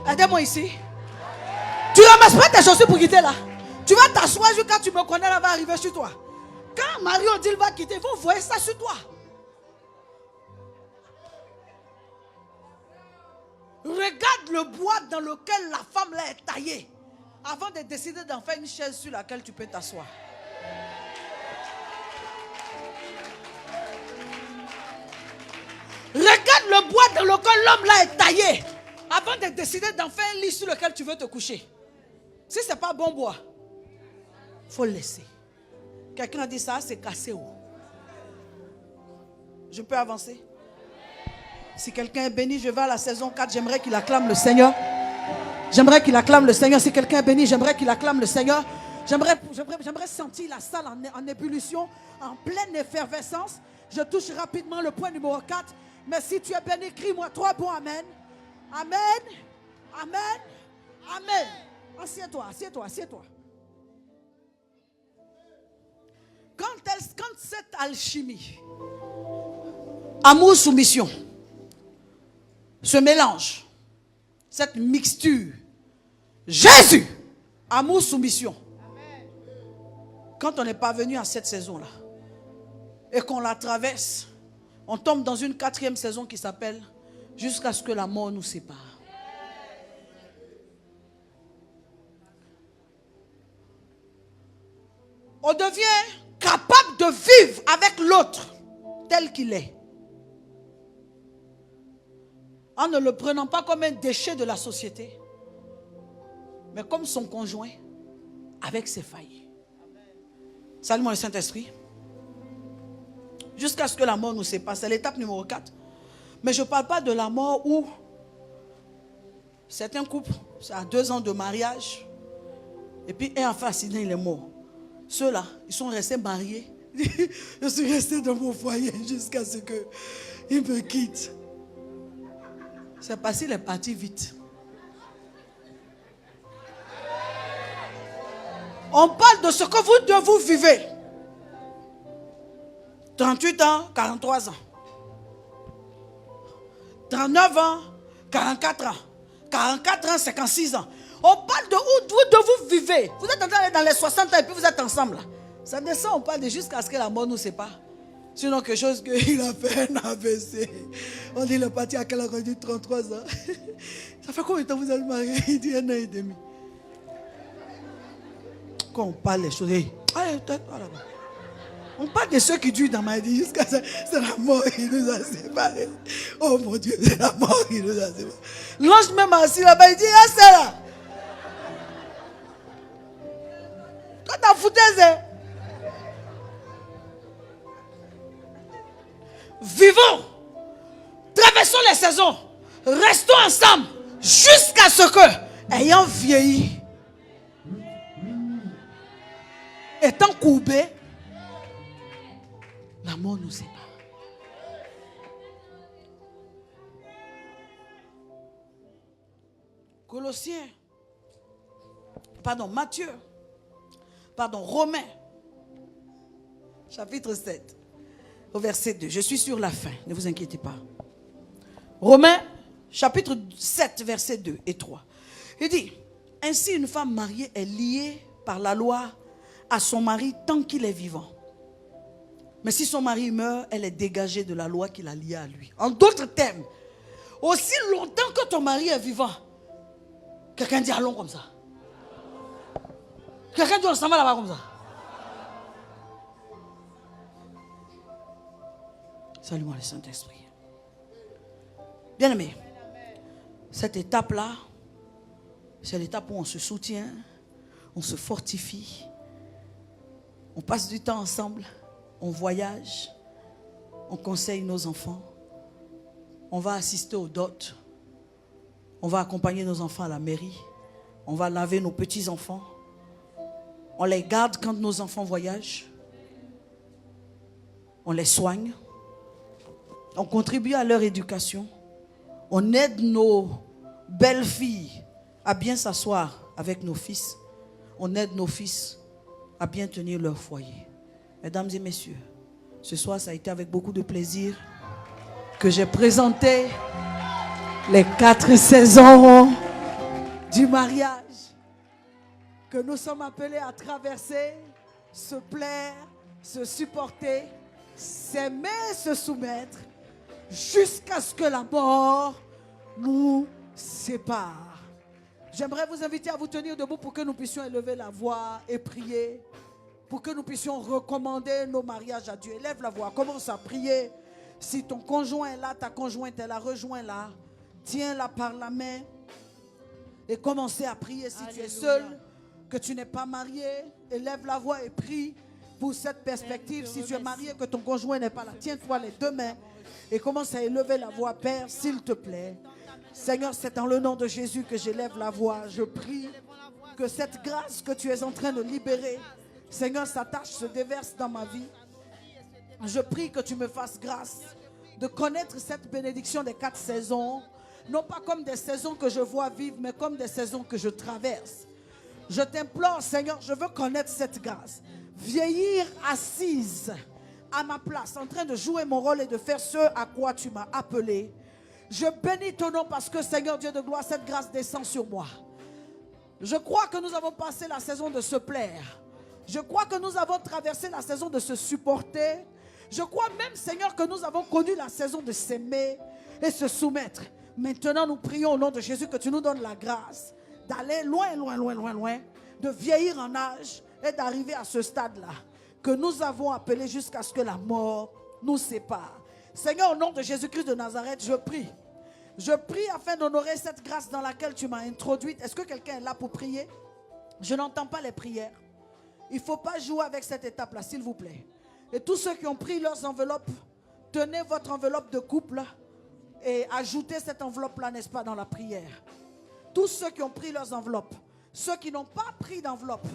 Aidez-moi ici. Tu ramasses pas tes chaussures pour quitter là. Tu vas t'asseoir jusqu'à tu me connais là, va arriver sur toi. Quand Mario dit il va quitter, vous voyez ça sur toi. Regarde le bois dans lequel la femme là est taillée avant de décider d'en faire une chaise sur laquelle tu peux t'asseoir. Regarde le bois dans lequel l'homme là est taillé avant de décider d'en faire un lit sur lequel tu veux te coucher. Si ce n'est pas bon bois, il faut le laisser. Quelqu'un a dit ça, c'est cassé. Je peux avancer? Si quelqu'un est béni, je vais à la saison 4, j'aimerais qu'il acclame le Seigneur. J'aimerais qu'il acclame le Seigneur. Si quelqu'un est béni, j'aimerais qu'il acclame le Seigneur. J'aimerais sentir la salle en ébullition, en pleine effervescence. Je touche rapidement le point numéro 4. Mais si tu es béni, crie-moi 3 bons amen. Amen. Amen. Amen. Assieds-toi, assieds-toi, assieds-toi. Quand cette alchimie, amour, soumission, se mélange, cette mixture, Jésus, amour, soumission. Quand on n'est pas venu à cette saison-là et qu'on la traverse, on tombe dans une 4e saison qui s'appelle jusqu'à ce que la mort nous sépare. On devient capable de vivre avec l'autre tel qu'il est. En ne le prenant pas comme un déchet de la société, mais comme son conjoint, avec ses failles. Salut le Saint-Esprit. Jusqu'à ce que la mort nous sépare. C'est l'étape numéro 4. Mais je ne parle pas de la mort où certains couples, ça a 2 ans de mariage, et puis un enfant accident, il est mort. Ceux-là, ils sont restés mariés. Je suis resté dans mon foyer jusqu'à ce qu'il me quitte. C'est parce qu'il est parti vite. On parle de ce que vous deux vous vivez. 38 ans, 43 ans. 39 ans, 44 ans. 44 ans, 56 ans. On parle de où vous deux vous vivez. Vous êtes dans les 60 ans et puis vous êtes ensemble. Là. Ça descend, on parle de jusqu'à ce que la mort nous sépare. Sinon, quelque chose qu'il a fait un AVC. On dit, il est parti à quel âge? On dit 33 ans. Ça fait combien de temps vous êtes mariés? Il dit 1 an et demi. Quand on parle des choses, on parle de ceux qui durent dans ma vie jusqu'à ça. C'est la mort qui nous a séparés. Oh mon Dieu, c'est la mort qui nous a séparés. L'ange même assis là-bas, il dit, ah c'est là. Toi t'as foutaise, hein? Vivons, traversons les saisons, restons ensemble jusqu'à ce que, ayant vieilli, étant courbés, la mort nous sépare. Matthieu, Romains, chapitre 7, au verset 2. Je suis sur la fin, ne vous inquiétez pas. Romains, chapitre 7, verset 2 et 3. Il dit, ainsi une femme mariée est liée par la loi à son mari tant qu'il est vivant. Mais si son mari meurt, elle est dégagée de la loi qui l'a liée à lui. En d'autres termes, aussi longtemps que ton mari est vivant, quelqu'un dit allons comme ça. Quelqu'un dit on s'en va là-bas comme ça. Salut-moi le Saint-Esprit. Bien-aimé, cette étape-là, c'est l'étape où on se soutient, on se fortifie, on passe du temps ensemble, on voyage, on conseille nos enfants, on va assister aux dot, on va accompagner nos enfants à la mairie, on va laver nos petits-enfants, on les garde quand nos enfants voyagent, on les soigne, on contribue à leur éducation, on aide nos belles-filles à bien s'asseoir avec nos fils, on aide nos fils à bien tenir leur foyer. Mesdames et messieurs, ce soir ça a été avec beaucoup de plaisir que j'ai présenté les 4 saisons du mariage que nous sommes appelés à traverser, se plaire, se supporter, s'aimer, se soumettre, jusqu'à ce que la mort nous sépare. J'aimerais vous inviter à vous tenir debout pour que nous puissions élever la voix et prier, pour que nous puissions recommander nos mariages à Dieu. Élève la voix, commence à prier. Si ton conjoint est là, ta conjointe est là, rejoins-la, tiens-la par la main et commencez à prier. Si tu es seul, que tu n'es pas marié, élève la voix et prie pour cette perspective. Si tu es marié, que ton conjoint n'est pas là, tiens-toi les 2 mains et commence à élever la voix. Père, s'il te plaît, Seigneur, c'est dans le nom de Jésus que j'élève la voix. Je prie que cette grâce que tu es en train de libérer, Seigneur, sa tâche se déverse dans ma vie. Je prie que tu me fasses grâce de connaître cette bénédiction des 4 saisons, non pas comme des saisons que je vois vivre, mais comme des saisons que je traverse. Je t'implore, Seigneur, je veux connaître cette grâce. Vieillir assise à ma place, en train de jouer mon rôle et de faire ce à quoi tu m'as appelé. Je bénis ton nom parce que, Seigneur Dieu de gloire, cette grâce descend sur moi. Je crois que nous avons passé la saison de se plaire. Je crois que nous avons traversé la saison de se supporter. Je crois même, Seigneur, que nous avons connu la saison de s'aimer et se soumettre. Maintenant, nous prions au nom de Jésus que tu nous donnes la grâce d'aller loin, loin, loin, loin, loin, de vieillir en âge et d'arriver à ce stade-là que nous avons appelé jusqu'à ce que la mort nous sépare. Seigneur, au nom de Jésus-Christ de Nazareth, je prie. Je prie afin d'honorer cette grâce dans laquelle tu m'as introduite. Est-ce que quelqu'un est là pour prier? Je n'entends pas les prières. Il ne faut pas jouer avec cette étape-là, s'il vous plaît. Et tous ceux qui ont pris leurs enveloppes, tenez votre enveloppe de couple et ajoutez cette enveloppe-là, n'est-ce pas, dans la prière. Tous ceux qui ont pris leurs enveloppes, ceux qui n'ont pas pris d'enveloppe,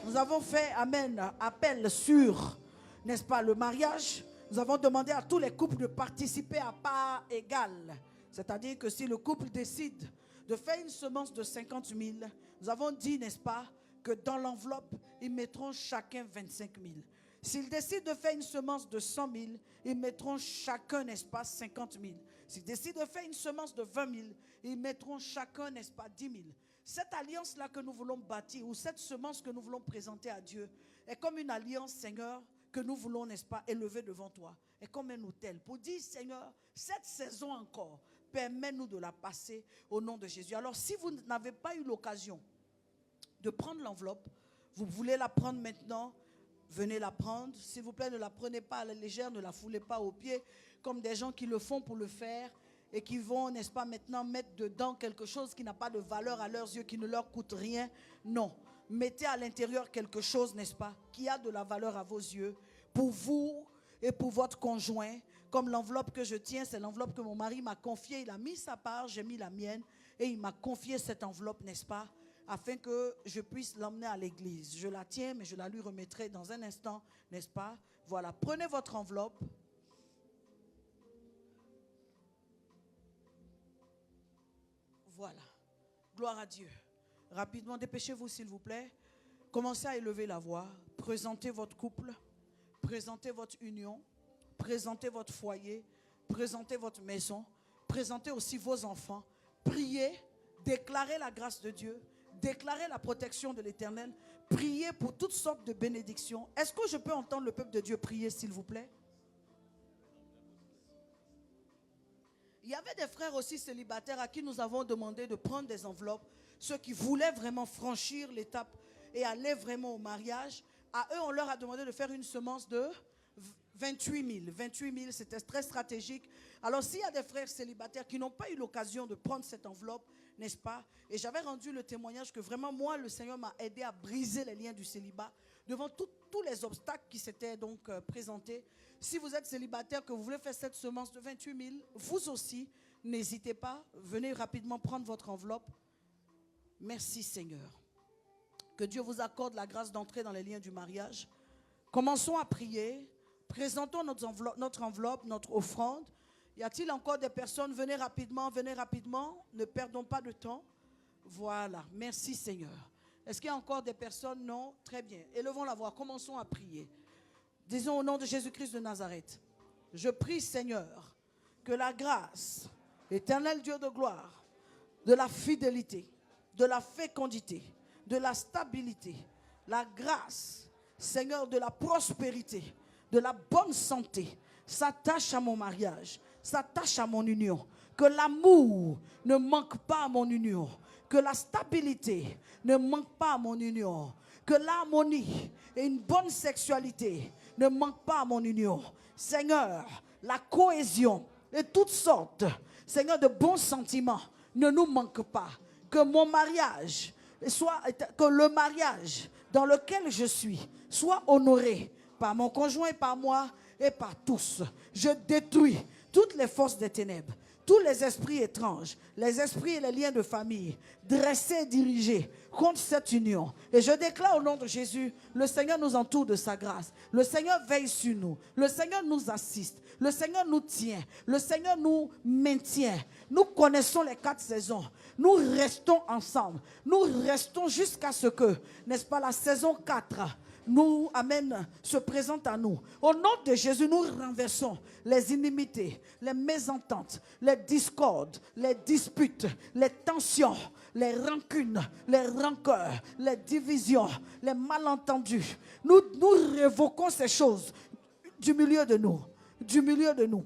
nous avons fait, amen, appel sur, n'est-ce pas, le mariage. Nous avons demandé à tous les couples de participer à part égale. C'est-à-dire que si le couple décide de faire une semence de 50 000, nous avons dit, n'est-ce pas, que dans l'enveloppe, ils mettront chacun 25 000. S'ils décident de faire une semence de 100 000, ils mettront chacun, n'est-ce pas, 50 000. S'ils décident de faire une semence de 20 000, ils mettront chacun, n'est-ce pas, 10 000. Cette alliance-là que nous voulons bâtir, ou cette semence que nous voulons présenter à Dieu, est comme une alliance, Seigneur, que nous voulons, n'est-ce pas, élever devant toi. Est comme un autel pour dire, Seigneur, cette saison encore, permets-nous de la passer au nom de Jésus. Alors, si vous n'avez pas eu l'occasion de prendre l'enveloppe, vous voulez la prendre maintenant, venez la prendre. S'il vous plaît, ne la prenez pas à la légère, ne la foulez pas aux pieds, comme des gens qui le font pour le faire et qui vont, n'est-ce pas, maintenant mettre dedans quelque chose qui n'a pas de valeur à leurs yeux, qui ne leur coûte rien. Non, mettez à l'intérieur quelque chose, n'est-ce pas, qui a de la valeur à vos yeux, pour vous et pour votre conjoint. Comme l'enveloppe que je tiens, c'est l'enveloppe que mon mari m'a confiée. Il a mis sa part, j'ai mis la mienne et il m'a confié cette enveloppe, n'est-ce pas, afin que je puisse l'emmener à l'église. Je la tiens, mais je la lui remettrai dans un instant, n'est-ce pas? Voilà, prenez votre enveloppe. Voilà, gloire à Dieu. Rapidement, dépêchez-vous s'il vous plaît. Commencez à élever la voix. Présentez votre couple. Présentez votre union. Présentez votre foyer. Présentez votre maison. Présentez aussi vos enfants. Priez. Déclarez la grâce de Dieu. Déclarez la protection de l'Éternel. Priez pour toutes sortes de bénédictions. Est-ce que je peux entendre le peuple de Dieu prier, s'il vous plaît? Il y avait des frères aussi célibataires à qui nous avons demandé de prendre des enveloppes. Ceux qui voulaient vraiment franchir l'étape et aller vraiment au mariage. À eux, on leur a demandé de faire une semence de 28 000. 28 000, c'était très stratégique. Alors, s'il y a des frères célibataires qui n'ont pas eu l'occasion de prendre cette enveloppe, n'est-ce pas? Et j'avais rendu le témoignage que vraiment, moi, le Seigneur m'a aidé à briser les liens du célibat devant tous les obstacles qui s'étaient donc présentés. Si vous êtes célibataire, que vous voulez faire cette semence de 28 000, vous aussi, n'hésitez pas. Venez rapidement prendre votre enveloppe. Merci Seigneur. Que Dieu vous accorde la grâce d'entrer dans les liens du mariage. Commençons à prier. Présentons notre enveloppe, notre offrande. Y a-t-il encore des personnes? Venez rapidement, ne perdons pas de temps. Voilà, merci Seigneur. Est-ce qu'il y a encore des personnes? Non, très bien. Élevons la voix, commençons à prier. Disons au nom de Jésus-Christ de Nazareth, je prie Seigneur, que la grâce, éternel Dieu de gloire, de la fidélité, de la fécondité, de la stabilité, la grâce, Seigneur, de la prospérité, de la bonne santé, s'attache à mon mariage, s'attache à mon union. Que l'amour ne manque pas à mon union. Que la stabilité ne manque pas à mon union. Que l'harmonie et une bonne sexualité ne manquent pas à mon union. Seigneur, la cohésion et toutes sortes, Seigneur, de bons sentiments ne nous manquent pas. Que mon mariage que le mariage dans lequel je suis soit honoré par mon conjoint et par moi et par tous. Je détruis toutes les forces des ténèbres, tous les esprits étranges, les esprits et les liens de famille, dressés et dirigés contre cette union. Et je déclare au nom de Jésus, le Seigneur nous entoure de sa grâce. Le Seigneur veille sur nous. Le Seigneur nous assiste. Le Seigneur nous tient. Le Seigneur nous maintient. Nous connaissons les 4 saisons. Nous restons ensemble. Nous restons jusqu'à ce que, n'est-ce pas, la saison 4... nous, amen, se présente à nous. Au nom de Jésus, nous renversons les inimités, les mésententes, les discordes, les disputes, les tensions, les rancunes, les rancœurs, les divisions, les malentendus. Nous révoquons ces choses du milieu de nous, du milieu de nous,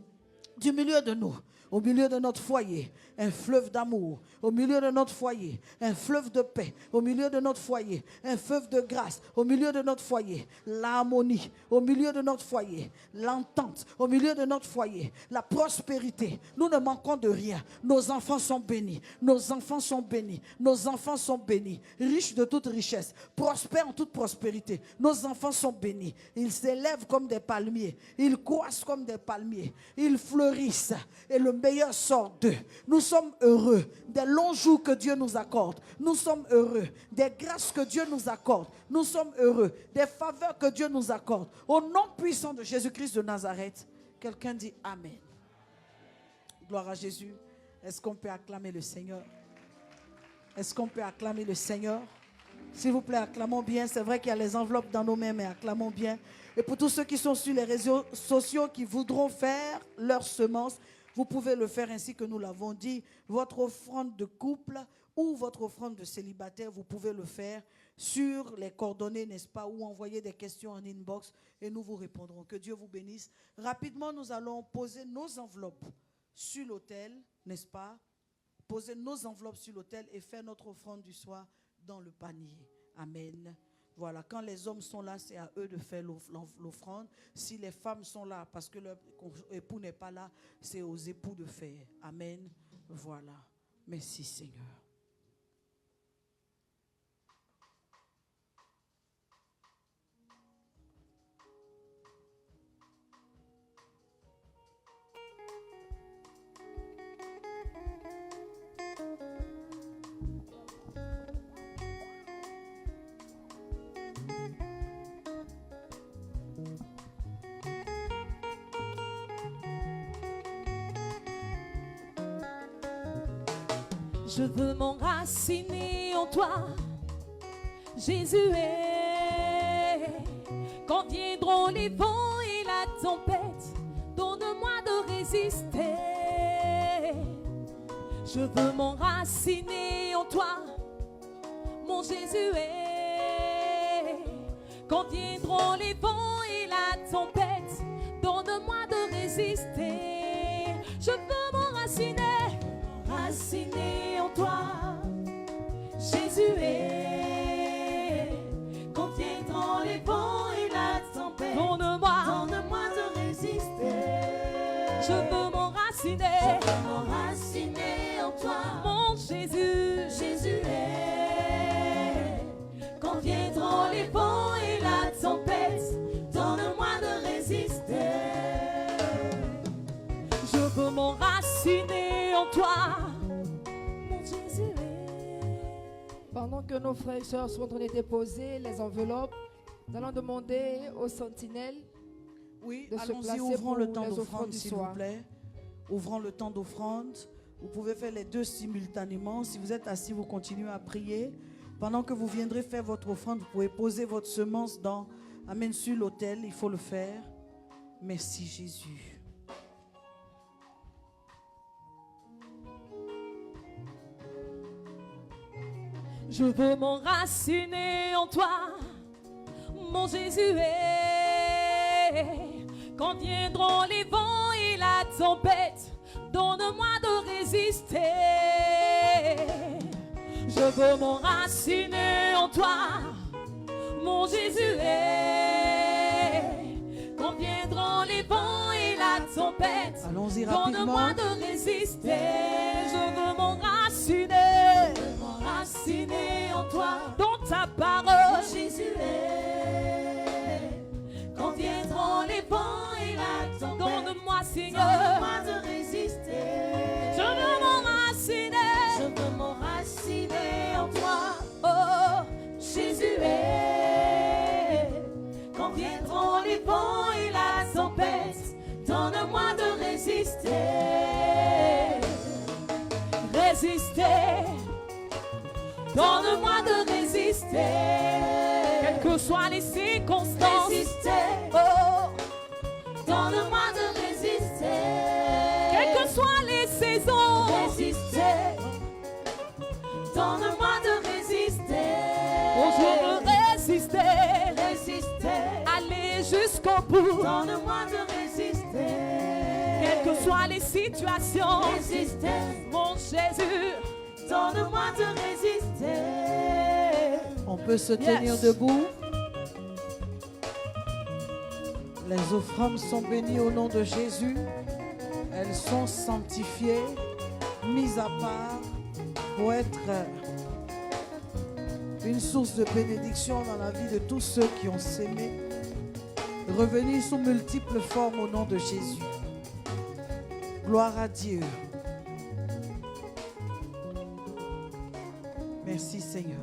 du milieu de nous. Au milieu de notre foyer, un fleuve d'amour. Au milieu de notre foyer, un fleuve de paix. Au milieu de notre foyer, un fleuve de grâce. Au milieu de notre foyer, l'harmonie. Au milieu de notre foyer, l'entente. Au milieu de notre foyer, la prospérité. Nous ne manquons de rien. Nos enfants sont bénis. Nos enfants sont bénis. Nos enfants sont bénis. Riches de toute richesse. Prospères en toute prospérité. Nos enfants sont bénis. Ils s'élèvent comme des palmiers. Ils croissent comme des palmiers. Ils fleurissent. Et le meilleur sort d'eux. Nous sommes heureux des longs jours que Dieu nous accorde. Nous sommes heureux des grâces que Dieu nous accorde. Nous sommes heureux des faveurs que Dieu nous accorde. Au nom puissant de Jésus-Christ de Nazareth, quelqu'un dit Amen. Gloire à Jésus. Est-ce qu'on peut acclamer le Seigneur? Est-ce qu'on peut acclamer le Seigneur? S'il vous plaît, acclamons bien. C'est vrai qu'il y a les enveloppes dans nos mains, mais acclamons bien. Et pour tous ceux qui sont sur les réseaux sociaux, qui voudront faire leur semence, vous pouvez le faire ainsi que nous l'avons dit. Votre offrande de couple ou votre offrande de célibataire, vous pouvez le faire sur les coordonnées, n'est-ce pas, ou envoyer des questions en inbox et nous vous répondrons. Que Dieu vous bénisse. Rapidement, nous allons poser nos enveloppes sur l'autel, n'est-ce pas? Poser nos enveloppes sur l'autel et faire notre offrande du soir dans le panier. Amen. Voilà, quand les hommes sont là, c'est à eux de faire l'offrande. Si les femmes sont là parce que leur époux n'est pas là, c'est aux époux de faire. Amen. Voilà. Merci Seigneur. Je veux m'enraciner en toi, Jésus est Quand viendront les vents et la tempête, donne-moi de résister. Je veux m'enraciner en toi, mon Jésus. Quand viendront les vents et la tempête, donne-moi de résister. Je veux m'enraciner, m'enraciner en toi, Jésus. Quand viendront les vents et la tempête, donne-moi de résister. Je veux m'enraciner, en toi, mon Jésus, Jésus. Quand viendront les vents et la tempête, donne-moi de résister. Je veux m'enraciner en toi, mon Jésus. Pendant que nos frères et sœurs sont en train de déposer les enveloppes, nous allons demander aux sentinelles Oui, de se allons-y, placer ouvrons pour le temps les offrandes d'offrande, du s'il soir. vous plaît. Ouvrons le temps d'offrande. Vous pouvez faire les deux simultanément. Si vous êtes assis, vous continuez à prier. Pendant que vous viendrez faire votre offrande, vous pouvez poser votre semence Amen, sur l'autel. Il faut le faire. Merci Jésus. Je veux m'enraciner en toi, mon Jésus. Quand viendront les vents et la tempête, donne-moi de résister. Je veux m'enraciner en toi, mon Jésus. Quand viendront les vents et la tempête, Allons-y rapidement. donne-moi de résister. Je veux m'enraciner, en toi, dans ta parole, Jésus. Quand viendront les vents et la tempête, donne-moi, Seigneur, donne-moi de résister. Je veux m'enraciner en toi, oh Jésus. Quand viendront les vents et la tempête, donne-moi de résister. Donne-moi de résister. Quelles que soient les circonstances, oh, donne-moi de résister. Quelles que soient les saisons, donne-moi de résister. Oh, je veux résister, aller jusqu'au bout. Donne-moi de résister. Quelles que soient les situations, mon Jésus, donne-moi de résister. On peut se tenir debout. Les offrandes sont bénies au nom de Jésus. Elles sont sanctifiées, mises à part pour être une source de bénédiction dans la vie de tous ceux qui ont sémé. Revenir sous multiples formes au nom de Jésus. Gloire à Dieu. Merci Seigneur.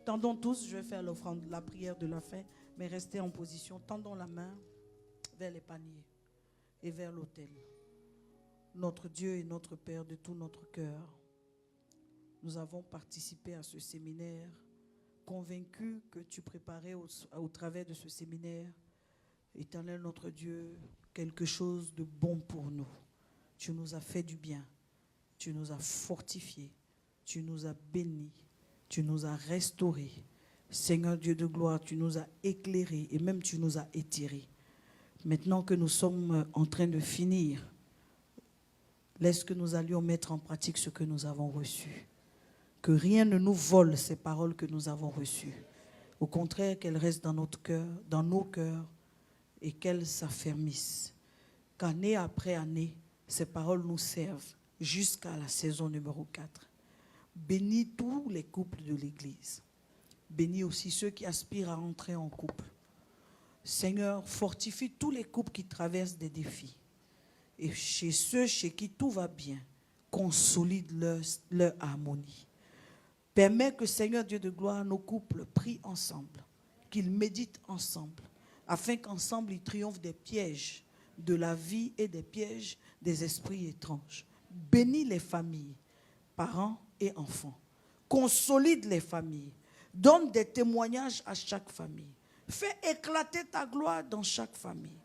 Tendons tous, je vais faire l'offrande, la prière de la fin, mais restez en position. Tendons la main vers les paniers et vers l'autel. Notre Dieu et notre Père, de tout notre cœur, nous avons participé à ce séminaire, convaincus que tu préparais au travers de ce séminaire, Éternel notre Dieu, quelque chose de bon pour nous. Tu nous as fait du bien, tu nous as fortifiés, tu nous as bénis, tu nous as restaurés. Seigneur Dieu de gloire, tu nous as éclairés et même tu nous as étirés. Maintenant que nous sommes en train de finir, laisse que nous allions mettre en pratique ce que nous avons reçu. Que rien ne nous vole ces paroles que nous avons reçues. Au contraire, qu'elles restent dans notre cœur, dans nos cœurs, et qu'elles s'affermissent. Qu'année après année, ces paroles nous servent jusqu'à la saison numéro 4. Bénis tous les couples de l'Église. Bénis aussi ceux qui aspirent à entrer en couple. Seigneur, fortifie tous les couples qui traversent des défis. Et chez ceux chez qui tout va bien, consolide leur harmonie. Permets que, Seigneur Dieu de gloire, nos couples prient ensemble, qu'ils méditent ensemble, afin qu'ensemble ils triomphent des pièges de la vie et des pièges des esprits étranges. Bénis les familles, parents et enfants. Consolide les familles. Donne des témoignages à chaque famille. Fais éclater ta gloire dans chaque famille.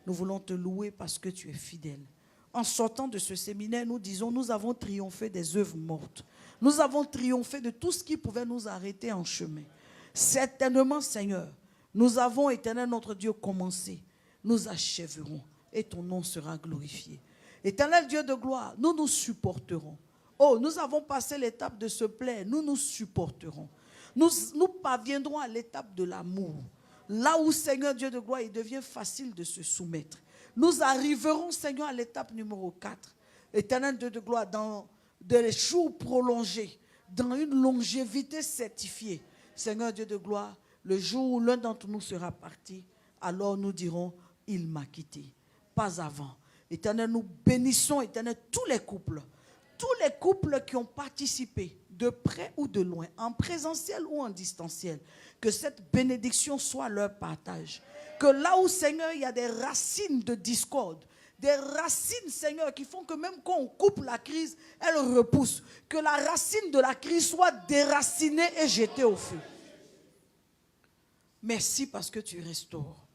Nous voulons te louer parce que tu es fidèle. En sortant de ce séminaire, nous disons, nous avons triomphé des œuvres mortes. Nous avons triomphé de tout ce qui pouvait nous arrêter en chemin. Certainement, Seigneur, nous avons, Éternel notre Dieu, commencé. Nous achèverons et ton nom sera glorifié. Éternel Dieu de gloire, nous nous supporterons. Oh, nous avons passé l'étape de se plaire, nous nous supporterons. Nous parviendrons à l'étape de l'amour. Là où, Seigneur Dieu de gloire, il devient facile de se soumettre. Nous arriverons, Seigneur, à l'étape numéro 4. Éternel Dieu de gloire, dans des jours prolongés, dans une longévité certifiée. Seigneur Dieu de gloire, le jour où l'un d'entre nous sera parti, alors nous dirons, il m'a quitté. Pas avant. Éternel, nous bénissons, Éternel, tous les couples qui ont participé, de près ou de loin, en présentiel ou en distanciel, que cette bénédiction soit leur partage. Que là où, Seigneur, il y a des racines de discorde, des racines, Seigneur, qui font que même quand on coupe la crise, elle repousse. Que la racine de la crise soit déracinée et jetée au feu. Merci parce que tu restaures.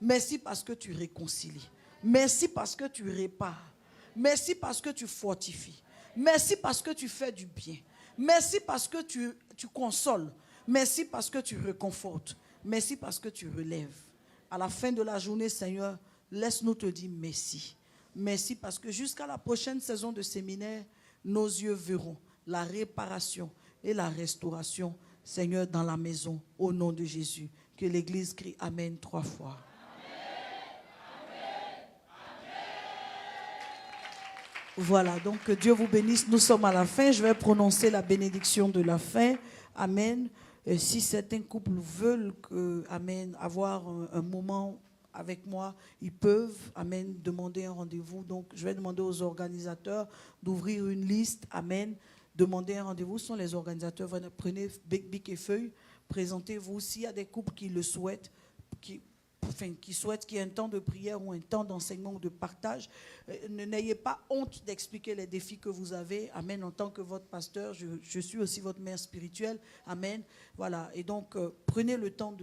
Merci parce que tu réconcilies. Merci parce que tu répares. Merci parce que tu fortifies. Merci parce que tu fais du bien. Merci parce que tu consoles. Merci parce que tu réconfortes. Merci parce que tu relèves. À la fin de la journée, Seigneur, laisse-nous te dire merci. Merci parce que jusqu'à la prochaine saison de séminaire, nos yeux verront la réparation et la restauration, Seigneur, dans la maison, au nom de Jésus. Que l'Église crie Amen 3 fois. Voilà, donc que Dieu vous bénisse. Nous sommes à la fin. Je vais prononcer la bénédiction de la fin. Amen. Et si certains couples veulent avoir un moment avec moi, ils peuvent, amen, demander un rendez-vous. Donc, je vais demander aux organisateurs d'ouvrir une liste. Amen. Demandez un rendez-vous. Ce sont les organisateurs. Prenez bic et feuille. Présentez-vous. S'il y a des couples qui le souhaitent, qui souhaitent qu'il y ait un temps de prière ou un temps d'enseignement ou de partage, n'ayez pas honte d'expliquer les défis que vous avez. Amen. En tant que votre pasteur, je suis aussi votre mère spirituelle. Amen. Voilà. Et donc, prenez le temps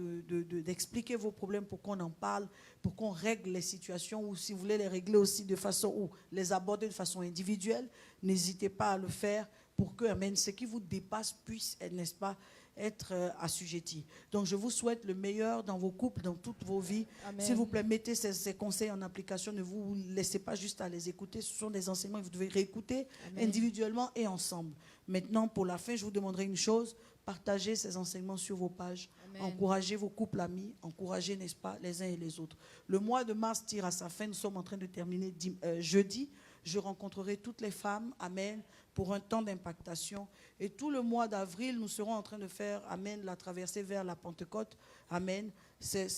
d'expliquer vos problèmes pour qu'on en parle, pour qu'on règle les situations, ou si vous voulez les régler aussi de façon, ou les aborder de façon individuelle, n'hésitez pas à le faire pour que, amen, ce qui vous dépasse puisse, n'est-ce pas, être assujetti. Donc, je vous souhaite le meilleur dans vos couples, dans toutes vos vies. S'il vous plaît, mettez ces conseils en application. Ne vous laissez pas juste à les écouter. Ce sont des enseignements que vous devez réécouter individuellement et ensemble. Maintenant, pour la fin, je vous demanderai une chose. Partagez ces enseignements sur vos pages. Encouragez vos couples amis. Encouragez, n'est-ce pas, les uns et les autres. Le mois de mars tire à sa fin. Nous sommes en train de terminer jeudi. Je rencontrerai toutes les femmes. Amen. Pour un temps d'impactation. Et tout le mois d'avril, nous serons en train de faire, amen, la traversée vers la Pentecôte. Amen. C'est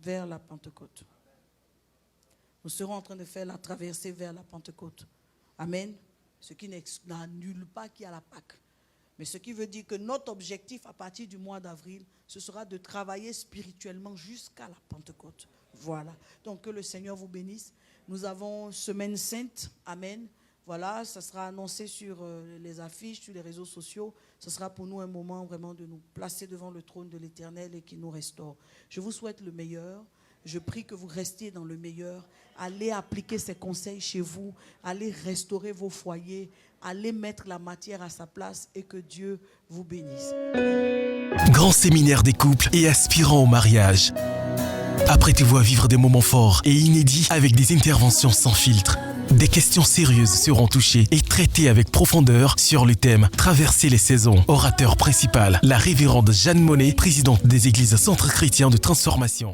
vers la Pentecôte. Nous serons en train de faire la traversée vers la Pentecôte. Amen. Ce qui n'annule pas qu'il y a la Pâque. Mais ce qui veut dire que notre objectif à partir du mois d'avril, ce sera de travailler spirituellement jusqu'à la Pentecôte. Voilà. Donc que le Seigneur vous bénisse. Nous avons Semaine Sainte. Amen. Voilà, ça sera annoncé sur les affiches, sur les réseaux sociaux. Ce sera pour nous un moment vraiment de nous placer devant le trône de l'Éternel et qui nous restaure. Je vous souhaite le meilleur. Je prie que vous restiez dans le meilleur. Allez appliquer ces conseils chez vous. Allez restaurer vos foyers. Allez mettre la matière à sa place et que Dieu vous bénisse. Grand séminaire des couples et aspirants au mariage. Apprêtez-vous à vivre des moments forts et inédits avec des interventions sans filtre. Des questions sérieuses seront touchées et traitées avec profondeur sur le thème « Traverser les saisons ». Orateur principal, la révérende Jeanne Monnet, présidente des églises Centre chrétien de transformation.